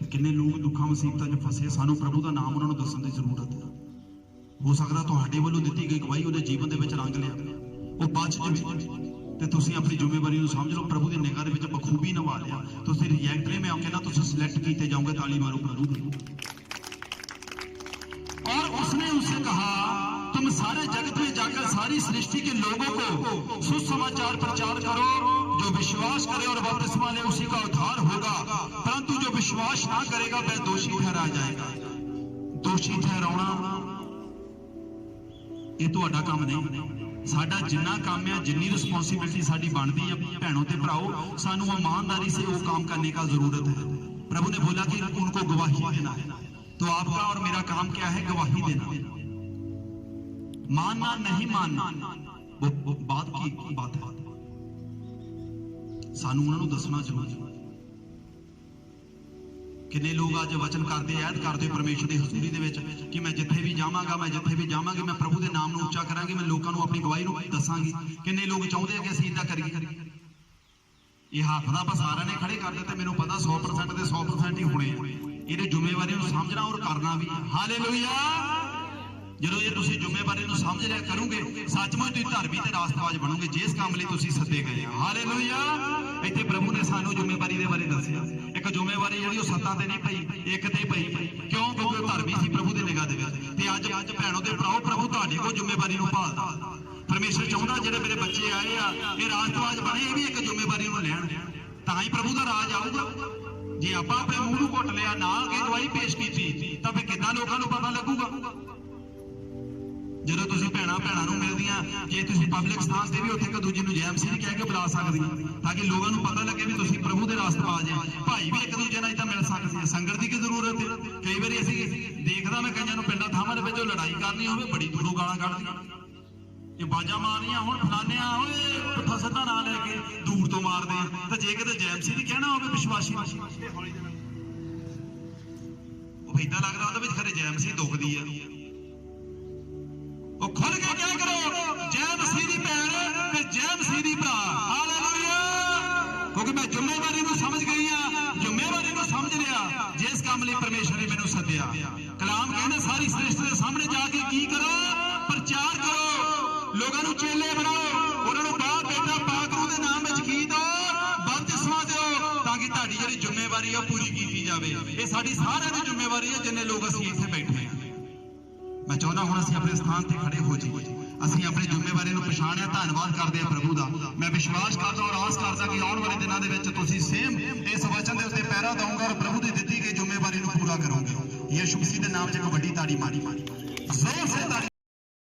किन्ने लोग दुखा मुसीबतां च फसे, सानू प्रभु का नाम उन्होंने दस्सण दी जरूरत है। हो सकता तुहाडे वल्लों दित्ती गई गवाही उहदे जीवन दे विच रंग लिया, वो बच जावे ते तुसीं अपनी जिम्मेवारी नूं समझ लो, प्रभु की निगाह दे विच बखूबी निभा लिया। तुसीं रिएक्टरे में आके ना तुसीं सिलेक्ट कीते जाओगे। ताली मारो प्रभु दी। और उसने उससे कहा, तुम सारे जगत में जाकर सारी सृष्टि के लोगों को सुसमाचार प्रचार करो। जो विश्वास करे और बपतिस्मा ले उसी का उद्धार होगा, परंतु जो विश्वास ना करेगा वह दोषी ठहरा जाएगा। दोषी ठहराना ये तुहाडा काम नहीं, साडा जिन्ना काम है, जिन्नी रिस्पॉन्सिबिलिटी साडी बनती है भैनों ते भराओ, सानू ईमानदारी से वो काम करने का जरूरत है। प्रभु ने बोला कि उनको गवाही देना है, तो आपका और मेरा काम क्या है? गवाही देना। मानना नहीं मानना वो बात की बात है, सानू उन्होंने दसना जरूरी है। किन्ने लोग अज वचन करते ऐद करते परमेश्वर की हजूरी दे विच कि मैं जिथे भी जावांगा मैं जिथे भी जावांगी मैं प्रभु के नाम नूं उच्चा करांगी मैं लोगों नूं अपनी गवाही नूं दसांगी। किन्ने लोग चाहुंदे कि असीं इदां करिए। ये हाथ दा आपां सारिआं ने खड़े कर दित्ते, मैनूं पता 100% ते 100% ही होणे आ। इहदी जिम्मेवारी नूं समझना और करना भी। हालेलुया। ਜਦੋਂ ਇਹ ਤੁਸੀਂ ਜ਼ਿੰਮੇਵਾਰੀ ਨੂੰ ਸਮਝ ਲਿਆ ਕਰੋਗੇ ਸੱਚਮੁੱਚ ਤੁਸੀਂ ਧਰਮੀ ਤੇ ਰਾਸਤਵਾਜ ਬਣੋਗੇ ਜਿਸ ਕੰਮ ਲਈ ਤੁਸੀਂ ਸੱਦੇ ਗਏ ਆ। ਹਾਲੇਲੂਇਆ। ਇੱਥੇ ਪ੍ਰਭੂ ਨੇ ਸਾਨੂੰ ਜ਼ਿੰਮੇਵਾਰੀ ਦੇ ਬਾਰੇ ਦੱਸਿਆ। ਇੱਕ ਜ਼ਿੰਮੇਵਾਰੀ ਜਿਹੜੀ ਉਹ ਸੱਤਾਂ ਤੇ ਨਹੀਂ ਪਈ, ਇੱਕ ਤੇ ਪਈ। ਕਿਉਂ? ਕਿਉਂਕਿ ਉਹ ਧਰਮੀ ਸੀ ਪ੍ਰਭੂ ਦੀ ਨਿਗਾਹ ਦੇ ਵਿੱਚ। ਤੇ ਅੱਜ ਭੈਣੋ ਤੇ ਭਰਾਓ ਪ੍ਰਭੂ ਤੁਹਾਡੇ ਕੋਲ ਜ਼ਿੰਮੇਵਾਰੀ ਨੂੰ ਭਾਲਦਾ। ਪਰਮੇਸ਼ਰ ਚਾਹੁੰਦਾ ਜਿਹੜੇ ਮੇਰੇ ਬੱਚੇ ਆਏ ਆ ਇਹ ਰਾਸਤਵਾਜ ਬਣੇ, ਇਹ ਵੀ ਇੱਕ ਜ਼ਿੰਮੇਵਾਰੀ ਨੂੰ ਲੈਣ, ਤਾਂ ਹੀ ਪ੍ਰਭੂ ਦਾ ਰਾਜ ਆਊਗਾ। ਜੇ ਆਪਾਂ ਆਪਣੇ ਮੂੰਹ ਨੂੰ ਘੁੱਟ ਲਿਆ ਨਾ ਅੱਗੇ ਗਵਾਹੀ ਪੇਸ਼ ਕੀਤੀ ਤਾਂ ਫਿਰ ਕਿੱਦਾਂ ਲੋਕਾਂ ਨੂੰ ਪਤਾ ਲੱਗੂਗਾ? ਜਦੋਂ ਤੁਸੀਂ ਭੈਣਾਂ ਨੂੰ ਮਿਲਦੀਆਂ ਜੇ ਤੁਸੀਂ ਪਬਲਿਕ ਸਥਾਨ ਤੇ ਵੀ ਉੱਥੇ ਇੱਕ ਦੂਜੇ ਨੂੰ ਜੈ ਮਸੀਹ ਕਹਿ ਕੇ ਬੁਲਾ ਸਕਦੀਆਂ ਤਾਂ ਕਿ ਲੋਕਾਂ ਨੂੰ ਪਤਾ ਲੱਗੇ ਵੀ ਤੁਸੀਂ ਪ੍ਰਭੂ ਦੇ ਰਾਸਤਵਾਜ ਆ। ਭਾਈ ਵੀ ਇੱਕ ਦੂਜੇ ਨਾਲ ਇਦਾਂ ਮਿਲ ਸਕਦੇ ਆ। ਸੰਗਤ ਦੀ ਕੀ ਜ਼ਰੂਰਤ ਹੈ? ਕਈ ਵਾਰੀ ਅਸੀਂ ਦੇਖਦਾ ਮੈਂ ਕਈਆਂ ਨੂੰ ਪਿੰਡਾਂ ਥਾਵਾਂ ਦੇ ਵਿੱਚ ਲੜਾਈ ਕਰਨੀ ਹੋਵੇ ਬੜੀ ਦੂਰੋਂ ਗਾਲਾਂ ਕੱਢਦੀਆਂ, ਇਹ ਬਾਜਾਂ ਮਾਰਨੀਆਂ ਹੁਣ ਫਲਾਨਿਆਂ ਓਏ ਪੁੱਠਾ ਸਿੱਧਾ ਨਾਂ ਲੈ ਕੇ ਦੂਰ ਤੋਂ ਮਾਰਦੇ ਆ। ਤਾਂ ਜੇ ਕਿਤੇ ਜੈ ਮਸੀਹ ਦੀ ਕਹਿਣਾ ਹੋਵੇ ਵਿਸ਼ਵਾਸੀ ਨੂੰ ਉਹ ਇਦਾਂ ਲੱਗਦਾ ਉਹਦੇ ਵਿੱਚ ਖਰੇ ਜੈ ਮਸੀਹ ਦੁਖਦੀ ਆ। ਉਹ ਖੁੱਲ ਕੇ ਕਿਆ ਕਰੋ ਜੈ ਮਸੀਹ ਦੀ ਭੈਣ ਤੇ ਜੈ ਮਸੀਹ ਦੀ ਭਰਾ। ਹਾਲੇਲੂਇਆ। ਕਿਉਂਕਿ ਮੈਂ ਜ਼ਿੰਮੇਵਾਰੀ ਨੂੰ ਸਮਝ ਗਈ ਆ, ਜ਼ਿੰਮੇਵਾਰੀ ਨੂੰ ਸਮਝ ਲਿਆ ਜਿਸ ਕੰਮ ਲਈ ਪਰਮੇਸ਼ਰ ਨੇ ਮੈਨੂੰ ਸੱਦਿਆ। ਕਲਾਮ ਕਹਿੰਦਾ ਸਾਰੀ ਸ੍ਰਿਸ਼ਟੀ ਦੇ ਸਾਹਮਣੇ ਜਾ ਕੇ ਕੀ ਕਰੋ? ਪ੍ਰਚਾਰ ਕਰੋ, ਲੋਕਾਂ ਨੂੰ ਚੇਲੇ ਬਣਾਓ, ਉਹਨਾਂ ਨੂੰ ਬਾਹਰ ਬੈਠਾ ਪਾਕਰੂ ਦੇ ਨਾਮ ਵਿੱਚ ਕੀ ਦਿਓ? ਬਪਤਿਸਮਾ ਦਿਓ, ਤਾਂ ਕਿ ਤੁਹਾਡੀ ਜਿਹੜੀ ਜ਼ਿੰਮੇਵਾਰੀ ਆ ਪੂਰੀ ਕੀਤੀ ਜਾਵੇ। ਇਹ ਸਾਡੀ ਸਾਰਿਆਂ ਦੀ ਜ਼ਿੰਮੇਵਾਰੀ ਹੈ ਜਿੰਨੇ ਲੋਕ ਅਸੀਂ ਇੱਥੇ ਬੈਠੇ ਆ। मैं चाहता हूं ਅਸੀਂ अपने स्थान ਤੇ खड़े हो जाइए, ਅਸੀਂ ਆਪਣੀ ਜ਼ਿੰਮੇਵਾਰੀ ਨੂੰ ਪਛਾਣਿਆ। ਧੰਨਵਾਦ ਕਰਦੇ ਆ ਪ੍ਰਭੂ ਦਾ। ਮੈਂ ਵਿਸ਼ਵਾਸ ਕਰਦਾ ਔਰ ਆਸ ਕਰਦਾ ਕਿ ਆਉਣ ਵਾਲੇ ਦਿਨਾਂ ਦੇ ਵਿੱਚ ਤੁਸੀਂ ਸੇਮ ਇਸ ਵਚਨ ਦੇ ਉੱਤੇ ਪਹਿਰਾ ਦਊਂਗੇ ਔਰ ਪ੍ਰਭੂ ਦੀ ਦਿੱਤੀ ਗਈ ਜ਼ਿੰਮੇਵਾਰੀ ਨੂੰ ਪੂਰਾ ਕਰੋਗੇ। ਯਿਸੂ ਮਸੀਹ ਦੇ ਨਾਮ 'ਚ ਇੱਕ ਵੱਡੀ ਤਾੜੀ ਮਾਰੀ ਜ਼ੋਰ ਸੇ ਤਾੜੀ।